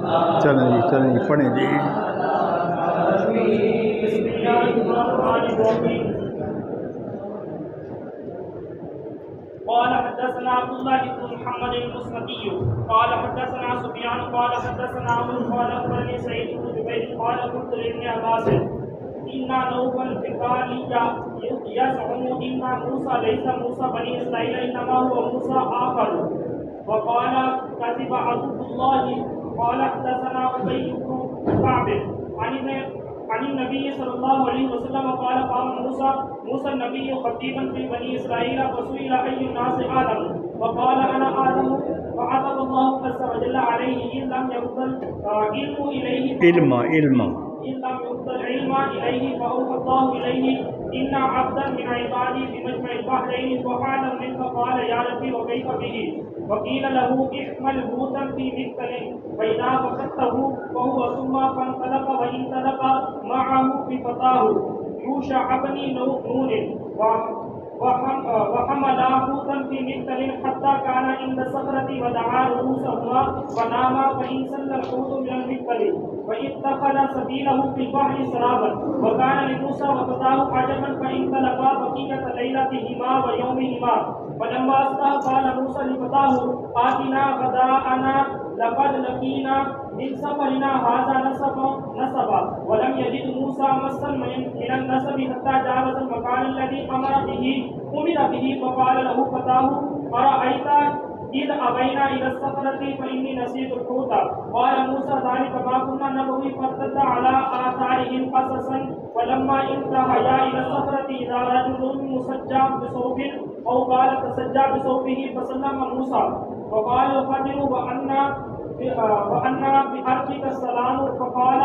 چلیں جی پڑھیں جی. قال حدثنا عبد الله بن محمد المسندي قال حدثنا سفيان قال حدثنا عمرو قال اخبرني سعيد بن جبير قال قلت لابن عباس ان نوفل الفقالي يزعم ان موسى ليس موسى بني اسرائيل انما هو موسى اخر وقال كذب عدو الله. قال حدثنا ابي بن كعب عن النبي صلى الله عليه وسلم قال قام موسى النبي خطيبا في بني اسرائيل فسئل اي الناس ادم وقال انا ادم فعتب الله عز وجل عليه ان لم يفضل العلم اليه فاوحى الله اليه ان عبدا من عبادي بمجمع البحرين فحال منك قال يا ربي وكيف به وقيل له احمل حوتا في مثل فاذا فقدته فهو ثم فانطلق وانطلق معه بفتاه يوشع بن نون وحمل حوتا في مثل حتى كان عند الصخرة ودعا رؤوسهما فناما فانسل الحوت من المثل فاتخذ سبيله في البحر سرابا وكان لموسى وفتاه عجبا فانطلقا بقية ليلتهما ويومهما فلما اصبح قال موسى لفتاه آتنا غداءنا لقد لقينا من سفرنا هذا نصبا ولم يجد موسى مسا من النصب حتى جاوز المكان الذي امر به فقال له فتاه ارايت اذ ابينا الى الصخرة فاني نسيت الحوت قال موسى ذلك ما كنا نبغي فارتد على اثارهم قصصا ولما انتهيا الى الصخرة اذا رجل مسجى بثوب او قال تسجى بثوبه فسلم موسى وقال الخضر وأنا بأرضك السلام فقال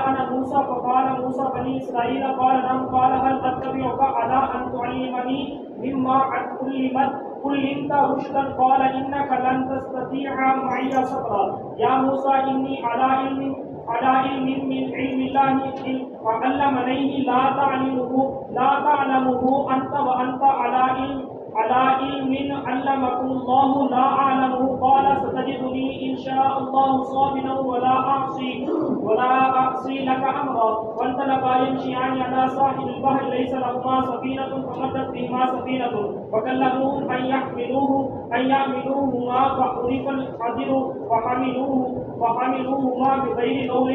أنا موسى فقال موسى بني إسرائيل قال نعم قال هل أتبعك على أن تعلمني مما علمت رشدا قال إنك لن تستطيع معي صبرا يا موسى إني على علم من علم الله علمنيه لا تعلمه أنت وأنت على علم علمكم الله لا أعلمه قال ستجدني إن شاء الله صابرا ولا أعصي لك أمرا وانطلقا يمشيان على ساحل البحر ليس لهما سفينة فمدت بهما سفينة وكلموهم أن يحملوهما فعرف الحذر وحملوهما بغير نول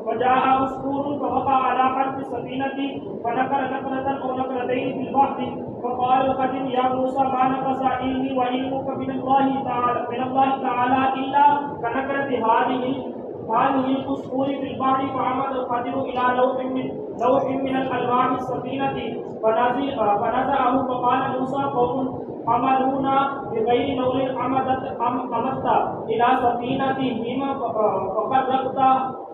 فجاء عصفور فوقع على حرف السفينة فنقر نقرة أو نقرتين في البحر فقال الخضر يا موسى ما نقص علمي وعلمك من الله تعالى إلا كنقرة هذه العصفور في البحر فعمد الخضر إلى لوح من الألواح السفينة فنزعه فقال موسى قوم حملونا بغير نول أمدت إلى سفينتهم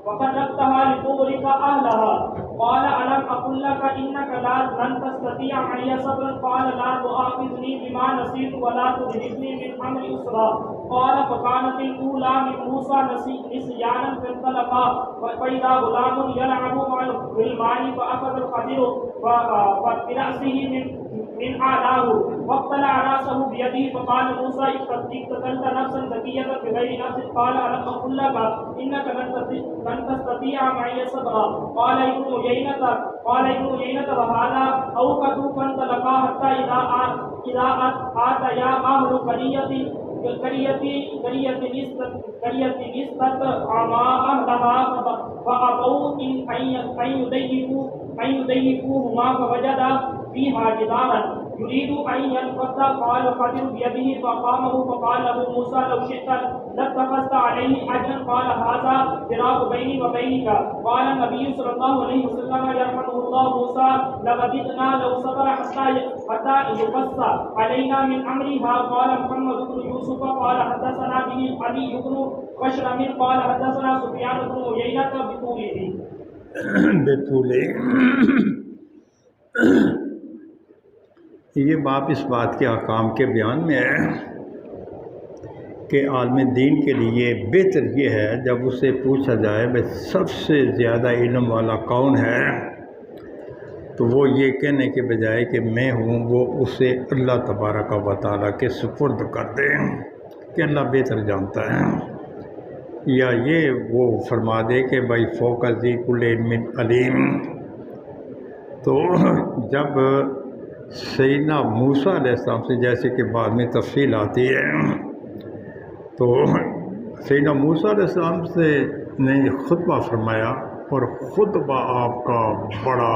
فقدرتها لتغرق أهلها قال ألم أقل لك إنك لن تستطيع معي صبرا قال لا تؤاخذني بما نسيت ولا ترهقني من أمري أسرا قال فكانت الأولى من موسى نسيانا فانطلقا فإذا غلام يلعب مع الغلمان فأخذ الخضر برأسه من أعلاه واقتلع رأسه بيده فقال موسى اقتتلت نفسا زكية بغير نفس قال ألم أقل لك إنك لن تستطيع معي صبرا قال ابن عيينة وهذا أوقدوا فانطلقا حتى إذا آتيا أهل قرية استطعما أهلها فأبوا أن يضيفوهما فوجدا فيها جدارا يريد أن ينقض قال الخضر بيده فقامه فقال له موسى لو شئت لاتخذت عليه أجرا قال هذا فراق بيني وبينك قال النبي صلى الله عليه وسلم يرحمه الله موسى لوددنا لو صبر حتى يقص علينا من أمرها قال محمد بن يوسف قال حدثنا به علي بن بشرم قال حدثنا سفيان بن عيينة بطولے یہ باب اس بات کے احکام کے بیان میں ہے کہ عالم دین کے لیے بہتر یہ ہے جب اسے پوچھا جائے بھائی سب سے زیادہ علم والا کون ہے، تو وہ یہ کہنے کے بجائے کہ میں ہوں، وہ اسے اللہ تبارک و تعالیٰ کے سپرد کر دیں کہ اللہ بہتر جانتا ہے، یا یہ وہ فرما دے کہ بھائی فوق ذی کل علم علیم۔ تو جب سیدنا موسیٰ علیہ السلام سے جیسے کہ بعد میں تفصیل آتی ہے، تو سیدنا موسیٰ علیہ السلام سے نے خطبہ فرمایا، اور خطبہ آپ کا بڑا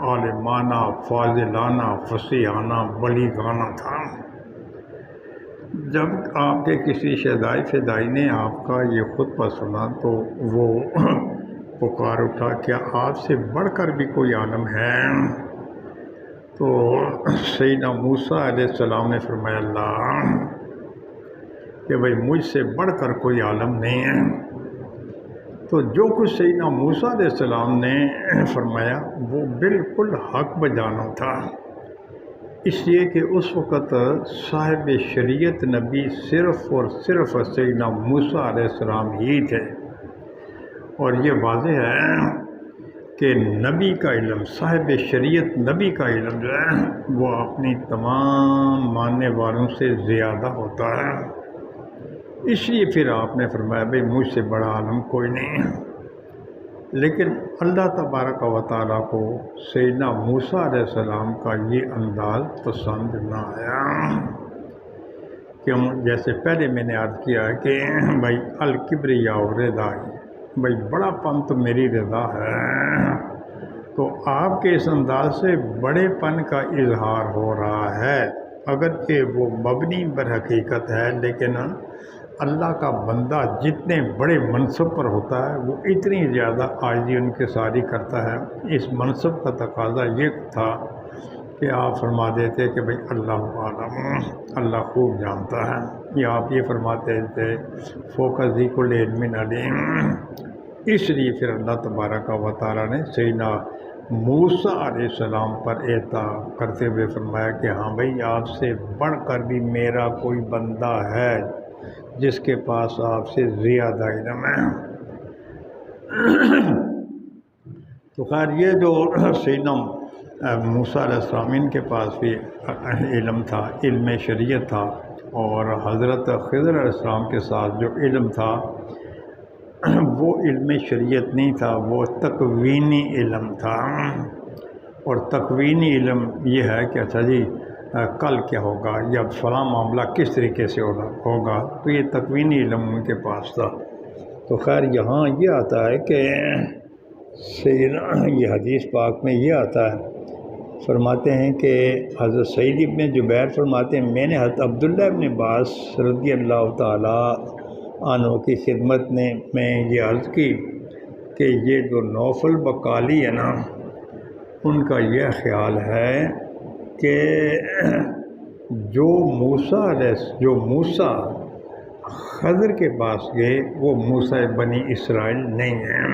عالمانہ، فاضلانہ، فصیحانہ، بلیغانہ تھا۔ جب آپ کے کسی شہدائی فدائی نے آپ کا یہ خطبہ سنا تو وہ پکار اٹھا، کیا آپ سے بڑھ کر بھی کوئی عالم ہے؟ تو سیدنا موسیٰ علیہ السلام نے فرمایا اللہ، کہ بھئی مجھ سے بڑھ کر کوئی عالم نہیں ہے۔ تو جو کچھ سیدنا موسیٰ علیہ السلام نے فرمایا وہ بالکل حق بجانب تھا، اس لیے کہ اس وقت صاحب شریعت نبی صرف اور صرف سیدنا موسیٰ علیہ السلام ہی تھے، اور یہ واضح ہے کہ نبی کا علم، صاحب شریعت نبی کا علم جو ہے وہ اپنی تمام ماننے والوں سے زیادہ ہوتا ہے۔ اس لیے پھر آپ نے فرمایا بھئی مجھ سے بڑا عالم کوئی نہیں ہے۔ لیکن اللہ تبارک و تعالیٰ کو سیدنا موسیٰ علیہ السلام کا یہ انداز پسند نہ آیا، کیوں؟ جیسے پہلے میں نے عرض کیا ہے کہ بھائی الکبریاء ردائی، بھائی بڑا پن تو میری رضا ہے۔ تو آپ کے اس انداز سے بڑے پن کا اظہار ہو رہا ہے، اگرچہ وہ مبنی بر حقیقت ہے، لیکن اللہ کا بندہ جتنے بڑے منصب پر ہوتا ہے وہ اتنی زیادہ عاجزی ان کے ساری کرتا ہے۔ اس منصب کا تقاضا یہ تھا کہ آپ فرما دیتے کہ بھئی اللہ عالم، اللہ خوب جانتا ہے، یا آپ یہ فرماتے تھے فوق ذی کل علم علیم۔ اس لیے پھر اللہ تبارک و تعالیٰ نے سیدنا موسیٰ علیہ السلام پر اعتراف کرتے ہوئے فرمایا کہ ہاں بھئی آپ سے بڑھ کر بھی میرا کوئی بندہ ہے جس کے پاس آپ سے زیادہ علم ہے۔ تو خیر یہ جو سیدنا موسیٰ علیہ السلام ان کے پاس بھی علم تھا، علم شریعت تھا، اور حضرت خضر علیہ السلام کے ساتھ جو علم تھا وہ علم شریعت نہیں تھا، وہ تکوینی علم تھا۔ اور تکوینی علم یہ ہے کہ اچھا جی کل کیا ہوگا یا فلاں معاملہ کس طریقے سے ہوگا، تو یہ تکوینی علم ان کے پاس تھا۔ تو خیر یہاں یہ آتا ہے کہ یہ حدیث پاک میں یہ آتا ہے، فرماتے ہیں کہ حضرت سعید ابن جبیر فرماتے ہیں میں نے حضرت عبداللہ ابن عباس رضی اللہ تعالیٰ عنہ کی خدمت میں یہ عرض کی کہ یہ جو نوفل بقالی ہے نا، ان کا یہ خیال ہے کہ جو موسیٰ خضر کے پاس گئے وہ موسیٰ بنی اسرائیل نہیں ہیں،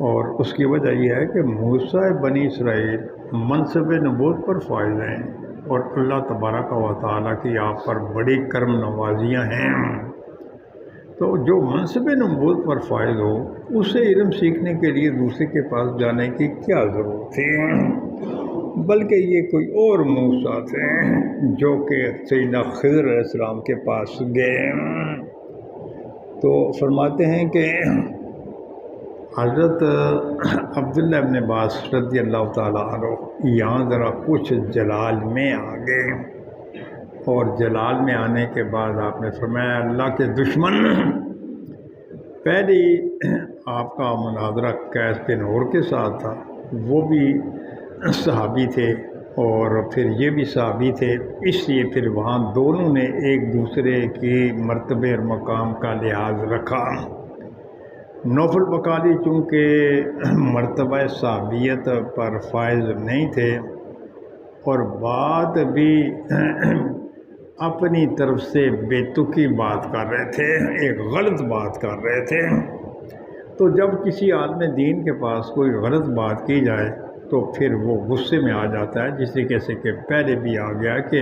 اور اس کی وجہ یہ ہے کہ موسیٰ بنی اسرائیل منصب نبوت پر فائز ہیں، اور اللہ تبارک و تعالیٰ کی آپ پر بڑی کرم نوازیاں ہیں۔ تو جو منصب نبوت پر فائز ہو اسے علم سیکھنے کے لیے دوسرے کے پاس جانے کی کیا ضرورت تھی، بلکہ یہ کوئی اور موسیٰ تھے جو کہ سیدنا خضر علیہ السلام کے پاس گئے۔ تو فرماتے ہیں کہ حضرت عبداللہ ابن عباس رضی اللہ تعالیٰ عنہ یہاں ذرا کچھ جلال میں آ گئے، اور جلال میں آنے کے بعد آپ نے فرمایا اللہ کے دشمن، پہلی آپ کا مناظرہ قیس بن حر کے ساتھ تھا، وہ بھی صحابی تھے اور پھر یہ بھی صحابی تھے، اس لیے پھر وہاں دونوں نے ایک دوسرے کی مرتبے اور مقام کا لحاظ رکھا۔ نوفل بقالی چونکہ مرتبہ صحابیت پر فائز نہیں تھے اور بات بھی اپنی طرف سے بے تکی بات کر رہے تھے، ایک غلط بات کر رہے تھے، تو جب کسی عالم دین کے پاس کوئی غلط بات کی جائے تو پھر وہ غصے میں آ جاتا ہے، جس طریقے سے کہ پہلے بھی آ گیا کہ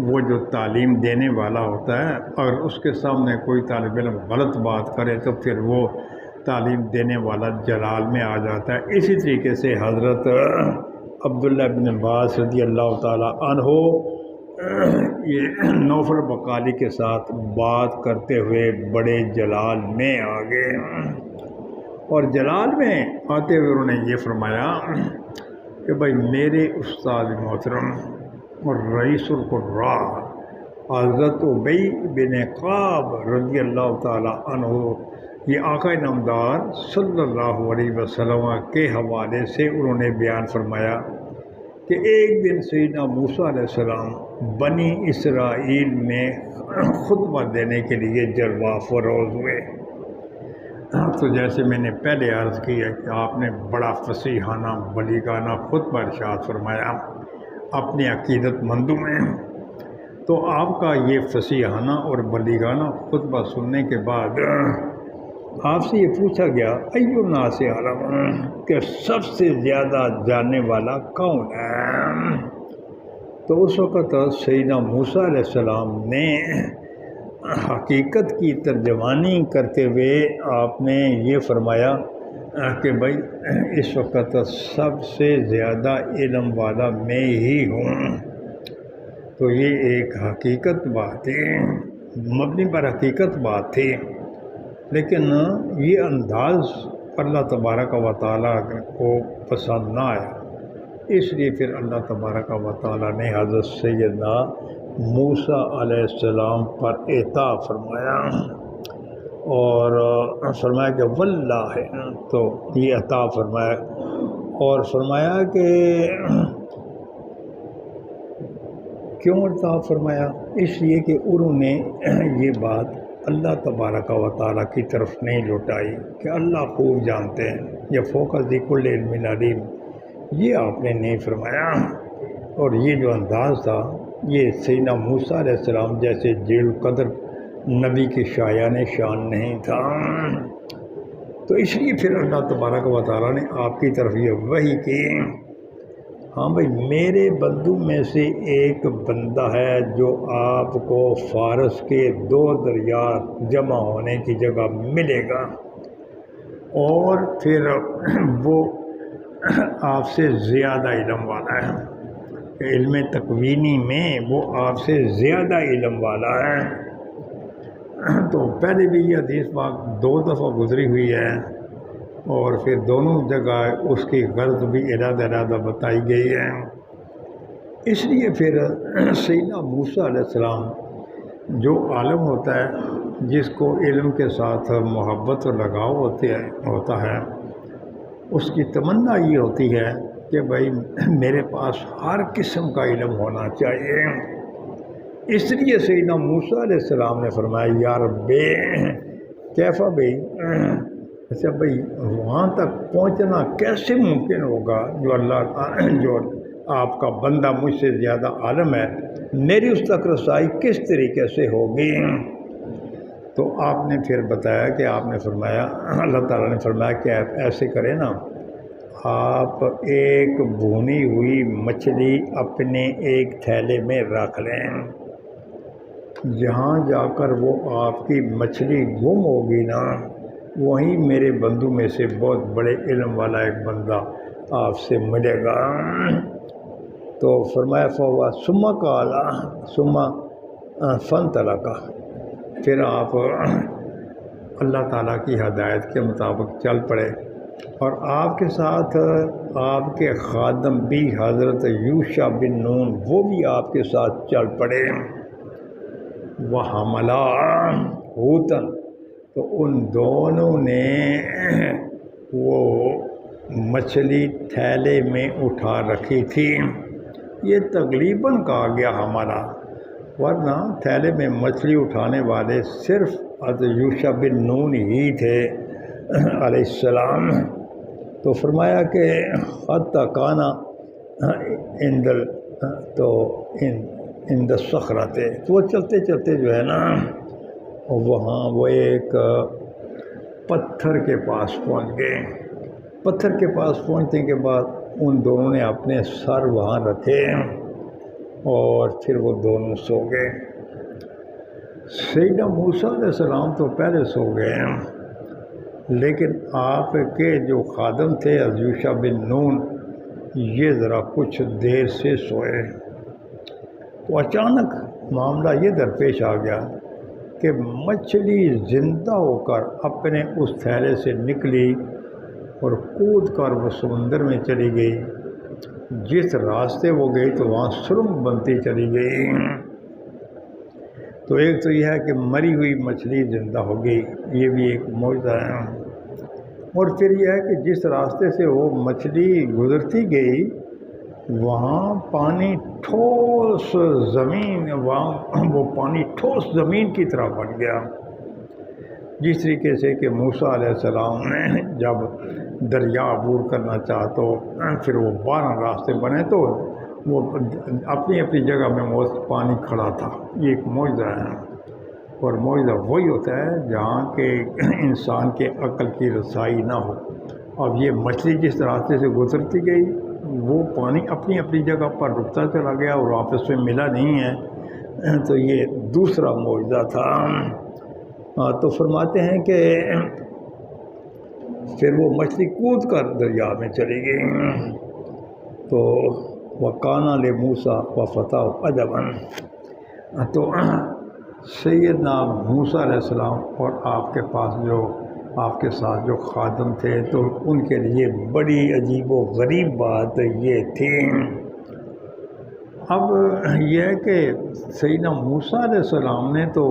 وہ جو تعلیم دینے والا ہوتا ہے اور اس کے سامنے کوئی طالب علم غلط بات کرے تو پھر وہ تعلیم دینے والا جلال میں آ جاتا ہے۔ اسی طریقے سے حضرت عبداللہ بن عباس رضی اللہ تعالیٰ عنہ یہ نوفل بقالی کے ساتھ بات کرتے ہوئے بڑے جلال میں آ گئے، اور جلال میں آتے ہوئے انہوں نے یہ فرمایا کہ بھائی میرے استاد محترم اور رئیس القراء حضرت ابی بن کعب رضی اللہ تعالی عنہ، یہ آقا نامدار صلی اللہ علیہ وسلم کے حوالے سے انہوں نے بیان فرمایا کہ ایک دن سیدنا موسیٰ علیہ السلام بنی اسرائیل میں خطبہ دینے کے لیے جلوہ فروز ہوئے۔ تو جیسے میں نے پہلے عرض کیا کہ آپ نے بڑا فصیحانہ بلیغانہ خطبہ ارشاد فرمایا اپنے عقیدت مندوں میں، تو آپ کا یہ فصیحانہ اور بلیغانہ خطبہ سننے کے بعد آپ سے یہ پوچھا گیا ایو الناس اعلم، کہ سب سے زیادہ جاننے والا کون ہے؟ تو اس وقت سیدنا موسیٰ علیہ السلام نے حقیقت کی ترجمانی کرتے ہوئے آپ نے یہ فرمایا کہ بھائی اس وقت سب سے زیادہ علم والا میں ہی ہوں۔ تو یہ ایک حقیقت بات ہے، مبنی پر حقیقت بات تھی، لیکن یہ انداز اللہ تبارک و تعالیٰ کو پسند نہ آیا، اس لیے پھر اللہ تبارک و تعالیٰ نے حضرت سیدنا موسیٰ علیہ السلام پر عتاب فرمایا اور فرمایا کہ واللہ، تو یہ عتاب فرمایا اور فرمایا کہ کیوں عتاب فرمایا؟ اس لیے کہ انہوں نے یہ بات اللہ تبارک و تعالیٰ کی طرف نہیں لوٹائی کہ اللہ خوب جانتے ہیں، یا فوق ذکر علم علیم، یہ آپ نے نہیں فرمایا۔ اور یہ جو انداز تھا یہ سیدنا موسیٰ علیہ السلام جیسے جلیل القدر نبی کی شایان شان نہیں تھا، تو اس لیے پھر اللہ تبارک و تعالیٰ نے آپ کی طرف یہ وحی کی، ہاں بھائی میرے بندوں میں سے ایک بندہ ہے جو آپ کو فارس کے 2 دریا جمع ہونے کی جگہ ملے گا، اور پھر وہ آپ سے زیادہ علم والا ہے، علم تکوینی میں وہ آپ سے زیادہ علم والا ہے۔ تو پہلے بھی یہ حدیث پاک 2 دفعہ گزری ہوئی ہے، اور پھر دونوں جگہ اس کی غرض بھی علیحدہ بتائی گئی ہے۔ اس لیے پھر سیدنا موسیٰ علیہ السلام جو عالم ہوتا ہے، جس کو علم کے ساتھ محبت اور لگاؤ ہوتا ہے، اس کی تمنا یہ ہوتی ہے کہ بھائی میرے پاس ہر قسم کا علم ہونا چاہیے۔ اس لیے سیدنا موسیٰ علیہ السلام نے فرمایا یا رب کیفا بھائی، اچھا بھائی وہاں تک پہنچنا کیسے ممکن ہوگا جو آپ کا بندہ مجھ سے زیادہ عالم ہے، میری اس تک رسائی کس طریقے سے ہوگی؟ تو آپ نے پھر بتایا کہ آپ نے فرمایا، اللہ تعالیٰ نے فرمایا کہ آپ ایسے کریں نا، آپ ایک بھونی ہوئی مچھلی اپنے ایک تھیلے میں رکھ لیں، جہاں جا کر وہ آپ کی مچھلی گم ہوگی نا، وہیں میرے بندوں میں سے بہت بڑے علم والا ایک بندہ آپ سے ملے گا۔ تو فرمایا فوا ثم قال ثم فانطلق، پھر آپ اللہ تعالیٰ کی ہدایت کے مطابق چل پڑے، اور آپ کے ساتھ آپ کے خادم بھی حضرت یوشع بن نون وہ بھی آپ کے ساتھ چل پڑے۔ وحملا حوتن، تو ان دونوں نے وہ مچھلی تھیلے میں اٹھا رکھی تھی، یہ تقریباً کہا گیا ہمارا، ورنہ تھیلے میں مچھلی اٹھانے والے صرف حضرت یوشع بن نون ہی تھے علیہ السلام۔ تو فرمایا کہ حتی کانا اندل، تو اند الصخرہ تھے، تو وہ چلتے چلتے جو ہے نا وہاں وہ ایک پتھر کے پاس پہنچ گئے۔ پتھر کے پاس پہنچنے کے بعد ان دونوں نے اپنے سر وہاں رکھے اور پھر وہ دونوں سو گئے۔ سیدنا موسیٰ علیہ السلام تو پہلے سو گئے ہیں، لیکن آپ کے جو خادم تھے یوشع بن نون، یہ ذرا کچھ دیر سے سوئے، تو اچانک معاملہ یہ درپیش آ گیا کہ مچھلی زندہ ہو کر اپنے اس تھیلے سے نکلی اور کود کر وہ سمندر میں چلی گئی۔ جس راستے وہ گئی تو وہاں سرنگ بنتی چلی گئی۔ تو ایک تو یہ ہے کہ مری ہوئی مچھلی زندہ ہو گئی، یہ بھی ایک معجزہ ہے۔ اور پھر یہ ہے کہ جس راستے سے وہ مچھلی گزرتی گئی وہاں پانی ٹھوس زمین، وہاں وہ پانی ٹھوس زمین کی طرح بن گیا۔ جس طریقے سے کہ موسیٰ علیہ السلام نے جب دریا عبور کرنا چاہا تو پھر وہ 12 راستے بنے تو وہ اپنی اپنی جگہ میں وہ پانی کھڑا تھا۔ یہ ایک معجزہ ہے، اور معجزہ وہی ہوتا ہے جہاں کہ انسان کے عقل کی رسائی نہ ہو۔ اب یہ مچھلی جس راستے سے گزرتی گئی وہ پانی اپنی اپنی جگہ پر رکتا چلا گیا اور آپس میں ملا نہیں ہے، تو یہ دوسرا معجزہ تھا۔ تو فرماتے ہیں کہ پھر وہ مچھلی کود کر دریا میں چلی گئی۔ تو وَقَانَ لِمُوسَىٰ وَفَتَاهُ عَجَبًا، تو سیدنا موسیٰ علیہ السلام اور آپ کے پاس جو آپ کے ساتھ جو خادم تھے تو ان کے لیے بڑی عجیب و غریب بات یہ تھی۔ اب یہ ہے کہ سیدنا موسیٰ علیہ السلام نے تو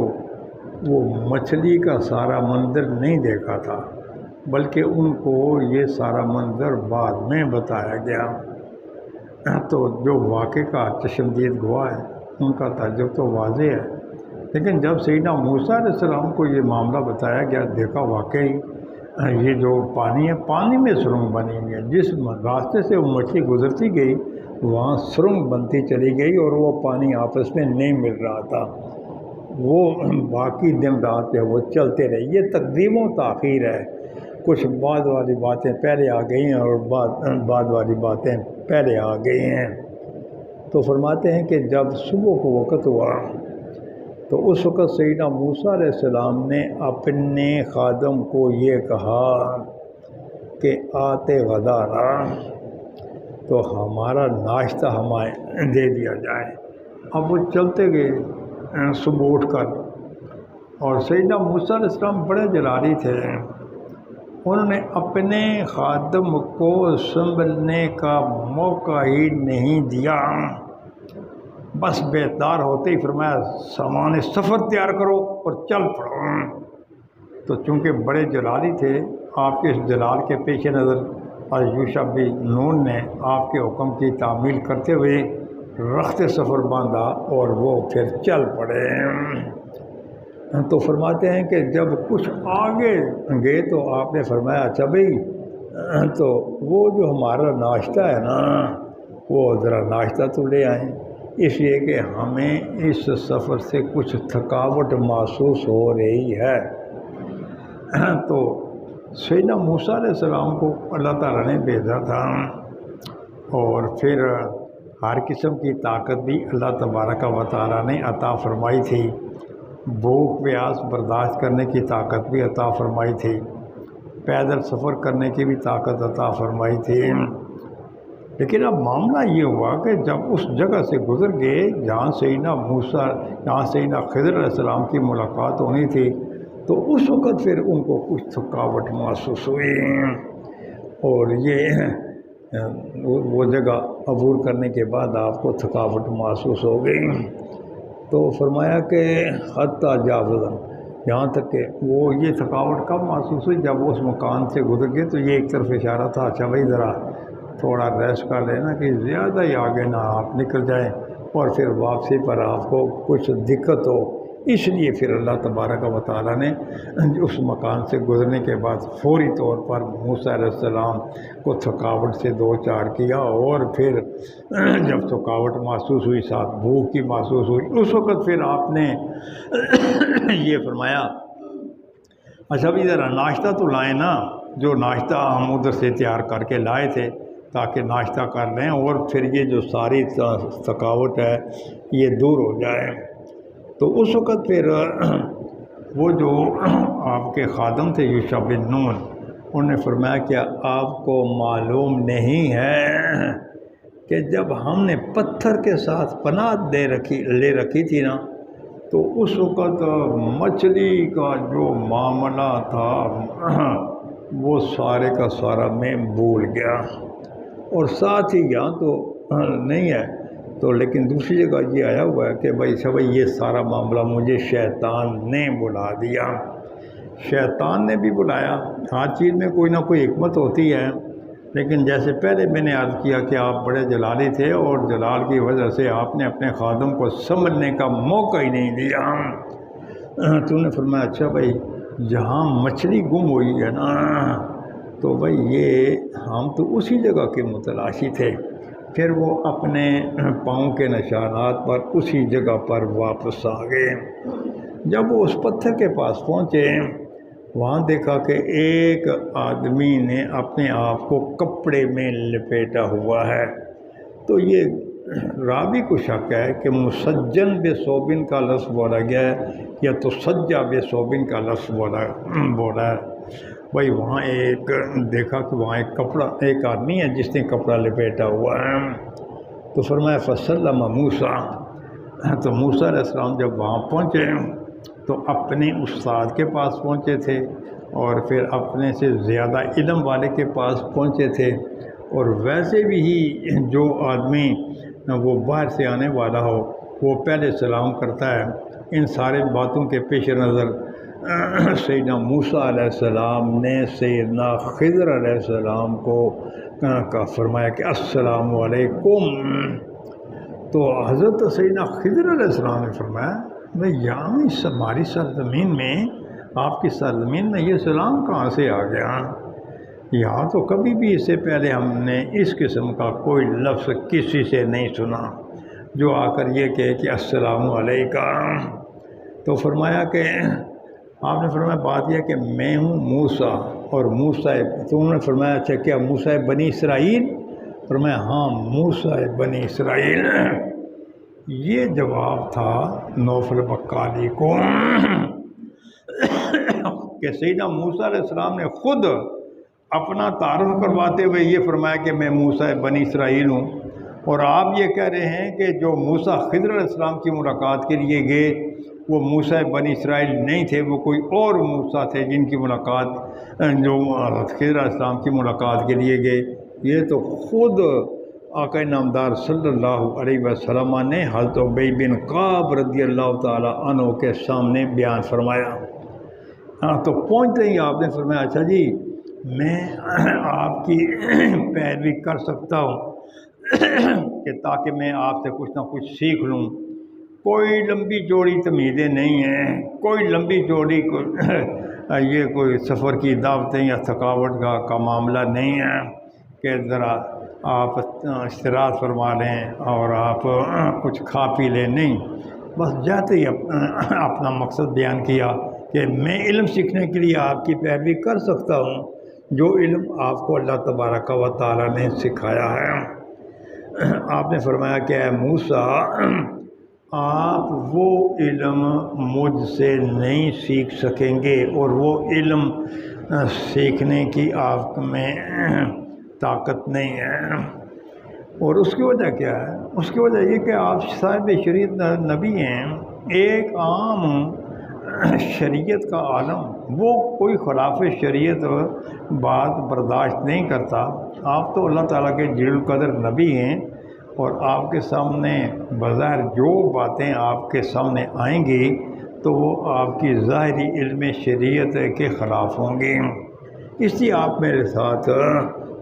وہ مچھلی کا سارا منظر نہیں دیکھا تھا، بلکہ ان کو یہ سارا منظر بعد میں بتایا گیا۔ تو جو واقعے کا چشمدید گواہ ہے ان کا تعجب تو واضح ہے، لیکن جب سیدنا موسیٰ علیہ السلام کو یہ معاملہ بتایا گیا، دیکھا واقعی یہ جو پانی ہے پانی میں سرنگ بنی ہوئی ہے۔ جس راستے سے وہ مچھلی گزرتی گئی وہاں سرنگ بنتی چلی گئی اور وہ پانی آپس میں نہیں مل رہا تھا۔ وہ باقی دن رات جو وہ چلتے رہے۔ یہ تقدیم و تاخیر ہے، کچھ بعد والی باتیں پہلے آ گئی ہیں اور بعد والی باتیں پہلے آ گئی ہیں۔ تو فرماتے ہیں کہ جب صبح کو وقت ہوا تو اس وقت سیدنا موسیٰ علیہ السلام نے اپنے خادم کو یہ کہا کہ آتے غدانا، تو ہمارا ناشتہ ہمیں دے دیا جائے۔ اب وہ چلتے گئے صبح اٹھ کر، اور سیدنا موسیٰ علیہ السلام بڑے جلالی تھے، انہوں نے اپنے خادم کو سنبھلنے کا موقع ہی نہیں دیا۔ بس بیدار ہوتے ہی فرمایا سامان سفر تیار کرو اور چل پڑو۔ تو چونکہ بڑے جلالی تھے، آپ کے اس جلال کے پیش نظر یوشع بن نون نے آپ کے حکم کی تعمیل کرتے ہوئے رخت سفر باندھا اور وہ پھر چل پڑے۔ تو فرماتے ہیں کہ جب کچھ آگے گئے تو آپ نے فرمایا اچھا بھائی، تو وہ جو ہمارا ناشتہ ہے نا وہ ذرا ناشتہ تو لے آئیں، اس لیے کہ ہمیں اس سفر سے کچھ تھکاوٹ محسوس ہو رہی ہے۔ تو سیدنا موسیٰ علیہ السلام کو اللہ تعالیٰ نے بھیجا تھا، اور پھر ہر قسم کی طاقت بھی اللہ تبارک و تعالیٰ نے عطا فرمائی تھی، بھوک پیاس برداشت کرنے کی طاقت بھی عطا فرمائی تھی، پیدل سفر کرنے کی بھی طاقت عطا فرمائی تھی۔ لیکن اب معاملہ یہ ہوا کہ جب اس جگہ سے گزر گئے جہاں سیدنا خضر علیہ السلام کی ملاقات ہونی تھی، تو اس وقت پھر ان کو کچھ تھکاوٹ محسوس ہوئی، اور یہ وہ جگہ عبور کرنے کے بعد آپ کو تھکاوٹ محسوس ہو گئی۔ تو فرمایا کہ حتیٰ جاوزن، یہاں تک کہ وہ یہ تھکاوٹ کب محسوس ہوئی جب اس مکان سے گزر گئے، تو یہ ایک طرف اشارہ تھا اچھا بھائی ذرا تھوڑا ریسٹ کر لینا کہ زیادہ ہی آگے نہ آپ نکل جائیں اور پھر واپسی پر آپ کو کچھ دقت ہو۔ اس لیے پھر اللہ تبارک و تعالیٰ نے اس مکان سے گزرنے کے بعد فوری طور پر موسیٰ علیہ السلام کو تھکاوٹ سے دو چار کیا، اور پھر جب تھکاوٹ محسوس ہوئی ساتھ بھوک کی محسوس ہوئی، اس وقت پھر آپ نے یہ فرمایا اچھا بھی ذرا ناشتہ تو لائیں نا، جو ناشتہ ہم ادھر سے تیار کر کے لائے تھے تاکہ ناشتہ کر لیں اور پھر یہ جو ساری تھکاوٹ ہے یہ دور ہو جائے۔ تو اس وقت پھر وہ جو آپ کے خادم تھے یوشع بن نون، انہوں نے فرمایا کہ آپ کو معلوم نہیں ہے کہ جب ہم نے پتھر کے ساتھ پناہ لے رکھی تھی نا، تو اس وقت مچھلی کا جو معاملہ تھا وہ سارے کا سارا میں بھول گیا۔ اور ساتھ ہی یہاں تو نہیں ہے تو لیکن دوسری جگہ یہ آیا ہوا ہے کہ بھائی یہ سارا معاملہ مجھے شیطان نے بلا دیا۔ شیطان نے بھی بلایا، ہر چیز میں کوئی نہ کوئی حکمت ہوتی ہے، لیکن جیسے پہلے میں نے عرض کیا کہ آپ بڑے جلالی تھے اور جلال کی وجہ سے آپ نے اپنے خادم کو سمجھنے کا موقع ہی نہیں دیا۔ تو نے فرمایا اچھا بھائی جہاں مچھلی گم ہوئی ہے نا، تو بھائی یہ ہم تو اسی جگہ کے متلاشی تھے۔ پھر وہ اپنے پاؤں کے نشانات پر اسی جگہ پر واپس آ گئے۔ جب وہ اس پتھر کے پاس پہنچے، وہاں دیکھا کہ ایک آدمی نے اپنے آپ کو کپڑے میں لپیٹا ہوا ہے۔ تو یہ راوی کو شک ہے کہ مسجن بے صوبن کا لفظ بولا گیا ہے یا تو سجا بے صوبن کا لفظ بولا ہے۔ بھائی وہاں دیکھا کہ وہاں ایک آدمی ہے جس نے کپڑا لپیٹا ہوا ہے۔ تو فرمایا فسلم موسیٰ، تو موسیٰ علیہ السلام جب وہاں پہنچے تو اپنے استاد کے پاس پہنچے تھے اور پھر اپنے سے زیادہ علم والے کے پاس پہنچے تھے، اور ویسے بھی جو آدمی وہ باہر سے آنے والا ہو وہ پہلے سلام کرتا ہے۔ ان سارے باتوں کے پیش نظر سیدنا موسیٰ علیہ السلام نے سیدنا خضر علیہ السلام کو فرمایا کہ السلام علیکم۔ تو حضرت سیدنا خضر علیہ السلام نے فرمایا بھائی یہاں ہماری سرزمین میں، آپ کی سرزمین میں یہ سلام کہاں سے آ گیا؟ یہاں تو کبھی بھی اس سے پہلے ہم نے اس قسم کا کوئی لفظ کسی سے نہیں سنا جو آ کر یہ کہے کہ السلام علیکم۔ تو فرمایا کہ آپ نے فرمایا بات یہ کہ میں ہوں موسیٰ اور موسیٰ، تو انہوں نے فرمایا اچھا کیا موسیٰ بنی اسرائیل؟ فرمایا ہاں موسیٰ بنی اسرائیل۔ یہ جواب تھا نوفل بقالی کو کہ سیدنا موسیٰ علیہ السلام نے خود اپنا تعارف کرواتے ہوئے یہ فرمایا کہ میں موسیٰ بنی اسرائیل ہوں، اور آپ یہ کہہ رہے ہیں کہ جو موسیٰ خضر علیہ السلام کی ملاقات کے لیے گئے وہ موسیٰ بنی اسرائیل نہیں تھے، وہ کوئی اور موسیٰ تھے جن کی ملاقات جو خضر علیہ السلام کی ملاقات کے لیے گئے۔ یہ تو خود آقا نامدار صلی اللہ علیہ وسلم نے حضرت ابی بن کعب رضی اللہ تعالی عنہ کے سامنے بیان فرمایا۔ تو پہنچتے ہی آپ نے فرمایا اچھا جی میں آپ کی پیروی کر سکتا ہوں کہ تاکہ میں آپ سے کچھ نہ کچھ سیکھ لوں۔ کوئی لمبی چوڑی تمیزیں نہیں ہیں، کوئی لمبی چوڑی یہ کوئی سفر کی دعوتیں یا تھکاوٹ کا معاملہ نہیں ہے کہ ذرا آپ استراحت فرما لیں اور آپ کچھ کھا پی لیں، نہیں، بس جاتے ہی اپنا مقصد بیان کیا کہ میں علم سیکھنے کے لیے آپ کی پیروی کر سکتا ہوں جو علم آپ کو اللہ تبارک و تعالی نے سکھایا ہے۔ آپ نے فرمایا کہ اے موسیٰ آپ وہ علم مجھ سے نہیں سیکھ سکیں گے، اور وہ علم سیکھنے کی آپ میں طاقت نہیں ہے۔ اور اس کی وجہ کیا ہے؟ اس کی وجہ یہ کہ آپ صاحب شریعت نبی ہیں، ایک عام شریعت کا عالم وہ کوئی خلاف شریعت بات برداشت نہیں کرتا۔ آپ تو اللہ تعالیٰ کے جلیل القدر نبی ہیں، اور آپ کے سامنے بظاہر جو باتیں آپ کے سامنے آئیں گی تو وہ آپ کی ظاہری علم شریعت کے خلاف ہوں گی، اس لیے آپ میرے ساتھ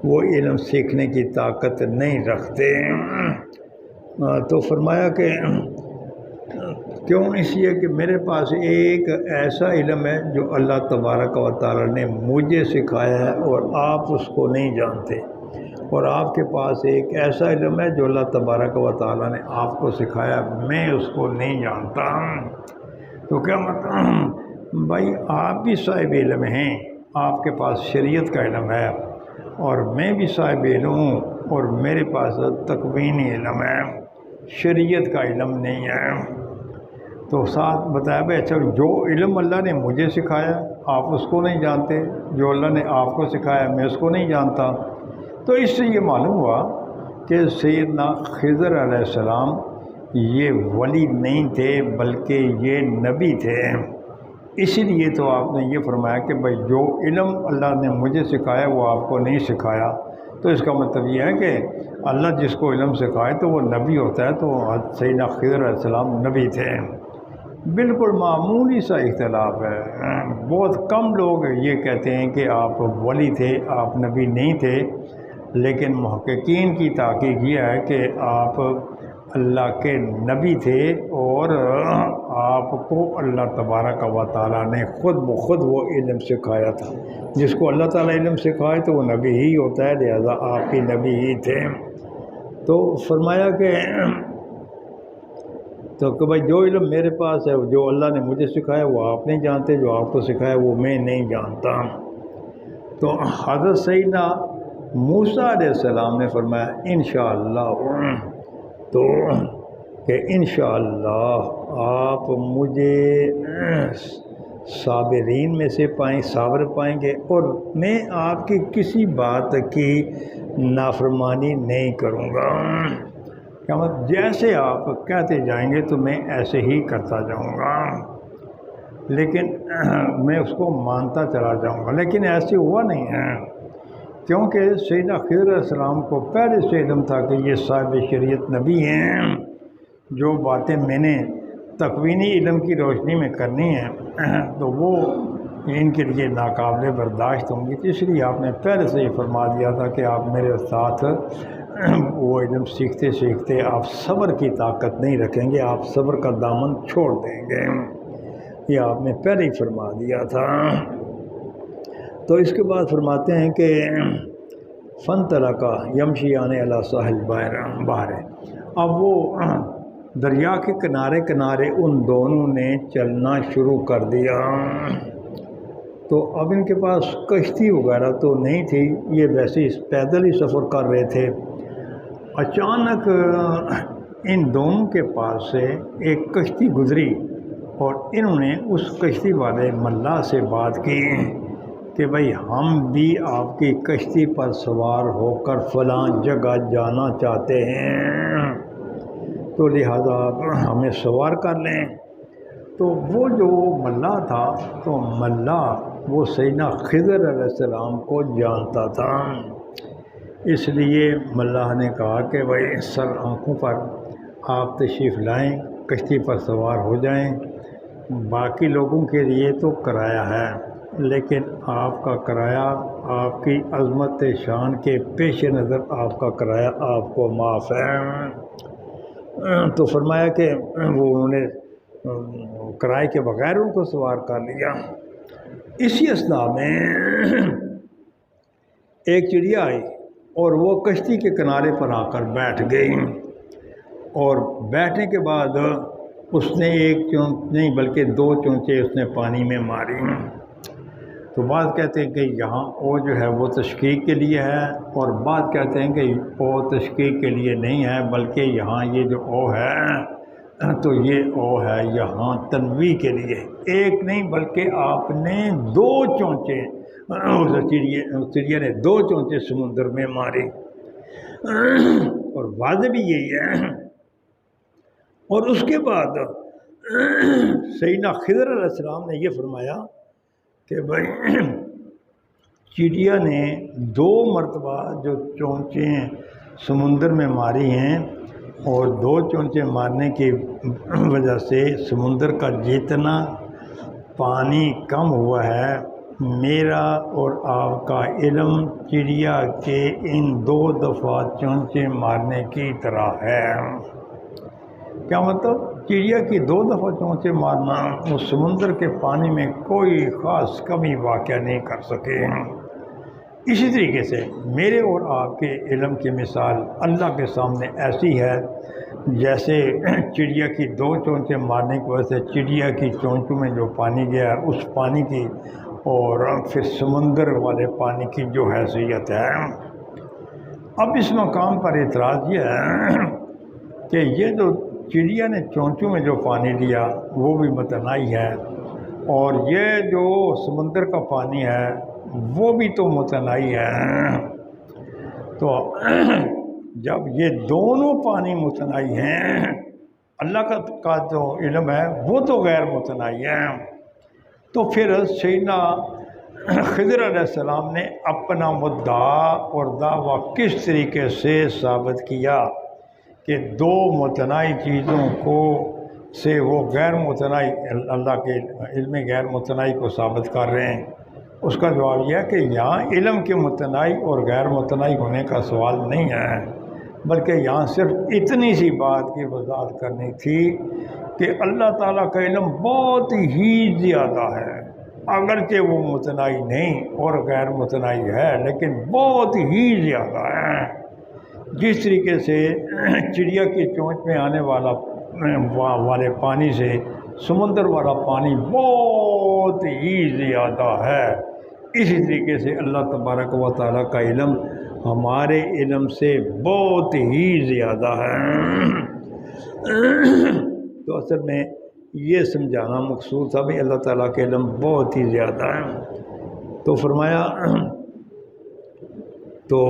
وہ علم سیکھنے کی طاقت نہیں رکھتے۔ تو فرمایا کہ کیوں؟ اس لیے کہ میرے پاس ایک ایسا علم ہے جو اللہ تبارک و تعالی نے مجھے سکھایا ہے اور آپ اس کو نہیں جانتے، اور آپ کے پاس ایک ایسا علم ہے جو اللہ تبارک و تعالی نے آپ کو سکھایا، میں اس کو نہیں جانتا۔ تو کیا مطلب؟ بھائی آپ بھی صاحب علم ہیں، آپ کے پاس شریعت کا علم ہے، اور میں بھی صاحب علم ہوں اور میرے پاس تکوینی علم ہے، شریعت کا علم نہیں ہے۔ تو ساتھ بتایا بھائی اچھا جو علم اللہ نے مجھے سکھایا آپ اس کو نہیں جانتے، جو اللہ نے آپ کو سکھایا میں اس کو نہیں جانتا۔ تو اس سے یہ معلوم ہوا کہ سیدنا خضر علیہ السلام یہ ولی نہیں تھے بلکہ یہ نبی تھے، اسی لیے تو آپ نے یہ فرمایا کہ بھائی جو علم اللہ نے مجھے سکھایا وہ آپ کو نہیں سکھایا، تو اس کا مطلب یہ ہے کہ اللہ جس کو علم سکھائے تو وہ نبی ہوتا ہے، تو سیدنا خضر علیہ السلام نبی تھے۔ بالکل معمولی سا اختلاف ہے، بہت کم لوگ یہ کہتے ہیں کہ آپ ولی تھے، آپ نبی نہیں تھے، لیکن محققین کی تحقیق یہ ہے کہ آپ اللہ کے نبی تھے، اور آپ کو اللہ تبارک و تعالیٰ نے خود بخود وہ علم سکھایا تھا۔ جس کو اللہ تعالیٰ علم سکھائے تو وہ نبی ہی ہوتا ہے، لہذا آپ بھی نبی ہی تھے۔ تو فرمایا کہ بھائی جو علم میرے پاس ہے، جو اللہ نے مجھے سکھایا وہ آپ نہیں جانتے، جو آپ کو سکھایا وہ میں نہیں جانتا۔ تو حضرت سیدنا موسیٰ علیہ السلام نے فرمایا انشاءاللہ، تو کہ انشاءاللہ آپ مجھے صابرین میں سے صابر پائیں گے، اور میں آپ کی کسی بات کی نافرمانی نہیں کروں گا۔ کیا مطلب جیسے آپ کہتے جائیں گے تو میں ایسے ہی کرتا جاؤں گا، لیکن میں اس کو مانتا چلا جاؤں گا۔ لیکن ایسے ہوا نہیں ہے، کیونکہ سیدنا خضر علیہ السلام کو پہلے سے علم تھا کہ یہ صاحب شریعت نبی ہیں، جو باتیں میں نے تکوینی علم کی روشنی میں کرنی ہیں تو وہ ان کے لیے ناقابل برداشت ہوں گی، اس لیے آپ نے پہلے سے یہ فرما دیا تھا کہ آپ میرے ساتھ وہ علم سیکھتے سیکھتے آپ صبر کی طاقت نہیں رکھیں گے، آپ صبر کا دامن چھوڑ دیں گے، یہ آپ نے پہلے ہی فرما دیا تھا۔ تو اس کے بعد فرماتے ہیں کہ فَانْطَلَقَا يَمْشِيَانِ عَلَىٰ سَاحِلِ الْبَحْرِ، اب وہ دریا کے کنارے کنارے ان دونوں نے چلنا شروع کر دیا۔ تو اب ان کے پاس کشتی وغیرہ تو نہیں تھی، یہ ویسے ہی پیدل ہی سفر کر رہے تھے۔ اچانک ان دونوں کے پاس سے ایک کشتی گزری، اور انہوں نے اس کشتی والے ملا سے بات کی کہ بھائی ہم بھی آپ کی کشتی پر سوار ہو کر فلاں جگہ جانا چاہتے ہیں، تو لہذا آپ ہمیں سوار کر لیں۔ تو وہ جو ملا تھا، تو ملا وہ سیدنا خضر علیہ السلام کو جانتا تھا، اس لیے ملا نے کہا کہ بھائی سر آنکھوں پر آپ تشریف لائیں، کشتی پر سوار ہو جائیں، باقی لوگوں کے لیے تو کرایہ ہے، لیکن آپ کا کرایہ آپ کی عظمت شان کے پیش نظر آپ کا کرایہ آپ کو معاف ہے۔ تو فرمایا کہ وہ انہوں نے کرائے کے بغیر ان کو سوار کر لیا۔ اسی اثناء میں ایک چڑیا آئی اور وہ کشتی کے کنارے پر آ کر بیٹھ گئی، اور بیٹھنے کے بعد اس نے ایک چونچ نہیں بلکہ دو چونچے اس نے پانی میں ماری۔ تو بعض کہتے ہیں کہ یہاں او جو ہے وہ تشقیق کے لیے ہے، اور بعض کہتے ہیں کہ او تشقیق کے لیے نہیں ہے، بلکہ یہاں یہ جو او ہے تو یہ او ہے یہاں تنویع کے لیے، ایک نہیں بلکہ آپ نے دو چونچے، اس چڑیا نے دو چونچے سمندر میں مارے، اور واضح بھی یہی ہے۔ اور اس کے بعد سیدنا خضر علیہ السلام نے یہ فرمایا کہ بھائی چڑیا نے دو مرتبہ جو چونچیں سمندر میں ماری ہیں، اور دو چونچیں مارنے کی وجہ سے سمندر کا جتنا پانی کم ہوا ہے، میرا اور آپ کا علم چڑیا کے ان دو دفعہ چونچیں مارنے کی طرح ہے۔ کیا مطلب؟ چڑیا کی دو دفعہ چونچے مارنا اس سمندر کے پانی میں کوئی خاص کمی واقع نہیں کر سکے۔ اسی طریقے سے میرے اور آپ کے علم کی مثال اللہ کے سامنے ایسی ہے جیسے چڑیا کی دو چونچے مارنے کی وجہ سے چڑیا کی چونچوں میں جو پانی گیا اس پانی کی اور پھر سمندر والے پانی کی جو حیثیت ہے۔ اب اس مقام پر اعتراض یہ ہے کہ یہ جو چڑیا نے چونچوں میں جو پانی لیا وہ بھی متناہی ہے، اور یہ جو سمندر کا پانی ہے وہ بھی تو متناہی ہے۔ تو جب یہ دونوں پانی متنائی ہیں، اللہ کا جو علم ہے وہ تو غیر متنائی ہے، تو پھر سیدنا خضر علیہ السلام نے اپنا مدعا اور دعویٰ کس طریقے سے ثابت کیا کہ دو متنائی چیزوں کو سے وہ غیر متنائی، اللہ کے علم غیر متنائی کو ثابت کر رہے ہیں؟ اس کا جواب یہ ہے کہ یہاں علم کے متنائی اور غیر متنائی ہونے کا سوال نہیں ہے، بلکہ یہاں صرف اتنی سی بات کی وضاحت کرنی تھی کہ اللہ تعالیٰ کا علم بہت ہی زیادہ ہے، اگرچہ وہ متنائی نہیں اور غیر متنائی ہے لیکن بہت ہی زیادہ ہے۔ جس طریقے سے چڑیا کی چونچ میں آنے والے پانی سے سمندر والا پانی بہت ہی زیادہ ہے، اسی طریقے سے اللہ تبارک و تعالیٰ کا علم ہمارے علم سے بہت ہی زیادہ ہے۔ تو اصل میں یہ سمجھانا مقصود تھا بھی اللہ تعالیٰ کے علم بہت ہی زیادہ ہے۔ تو فرمایا تو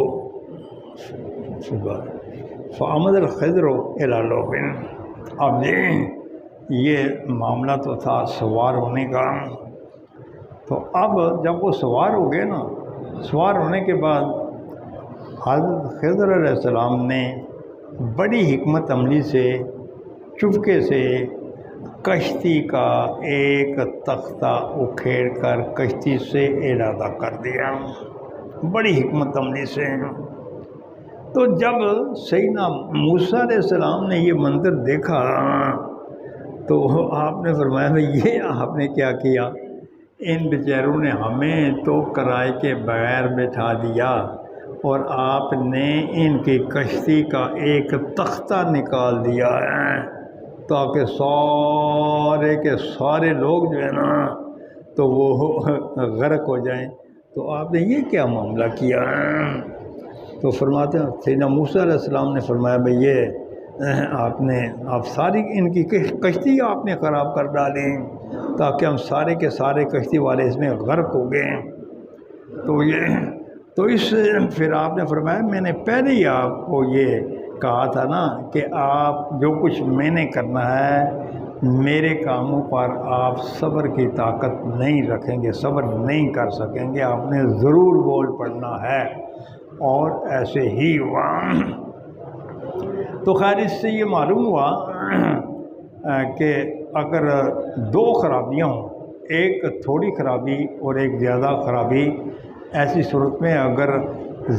فَعَمَدَ الْخِضْرُ إِلَى لَوْحٍ، اب یہ معاملہ تو تھا سوار ہونے کا، تو اب جب وہ سوار ہو گئے نا، سوار ہونے کے بعد حضرت خضر علیہ السلام نے بڑی حکمت عملی سے چپکے سے کشتی کا ایک تختہ اکھیڑ کر کشتی سے ارادہ کر دیا، بڑی حکمت عملی سے۔ تو جب سیدنا موسیٰ علیہ السلام نے یہ منظر دیکھا تو آپ نے فرمایا بھئی یہ آپ نے کیا کیا؟ ان بیچاروں نے ہمیں تو کرائے کے بغیر بٹھا دیا اور آپ نے ان کی کشتی کا ایک تختہ نکال دیا ہے تاکہ سارے کے سارے لوگ جو ہے نا تو وہ غرق ہو جائیں، تو آپ نے یہ کیا معاملہ کیا ہے؟ تو فرماتے ہیں سیدنا موسیٰ علیہ السلام نے فرمایا بھئی یہ آپ ساری ان کی کشتی آپ نے خراب کر ڈالی تاکہ ہم سارے کے سارے کشتی والے اس میں غرق ہو گئے۔ تو اس پھر آپ نے فرمایا میں نے پہلے ہی آپ کو یہ کہا تھا نا کہ آپ جو کچھ میں نے کرنا ہے میرے کاموں پر آپ صبر کی طاقت نہیں رکھیں گے، صبر نہیں کر سکیں گے، آپ نے ضرور بول پڑنا ہے، اور ایسے ہی ہوا۔ تو خیر اس سے یہ معلوم ہوا کہ اگر دو خرابیاں ہوں، ایک تھوڑی خرابی اور ایک زیادہ خرابی، ایسی صورت میں اگر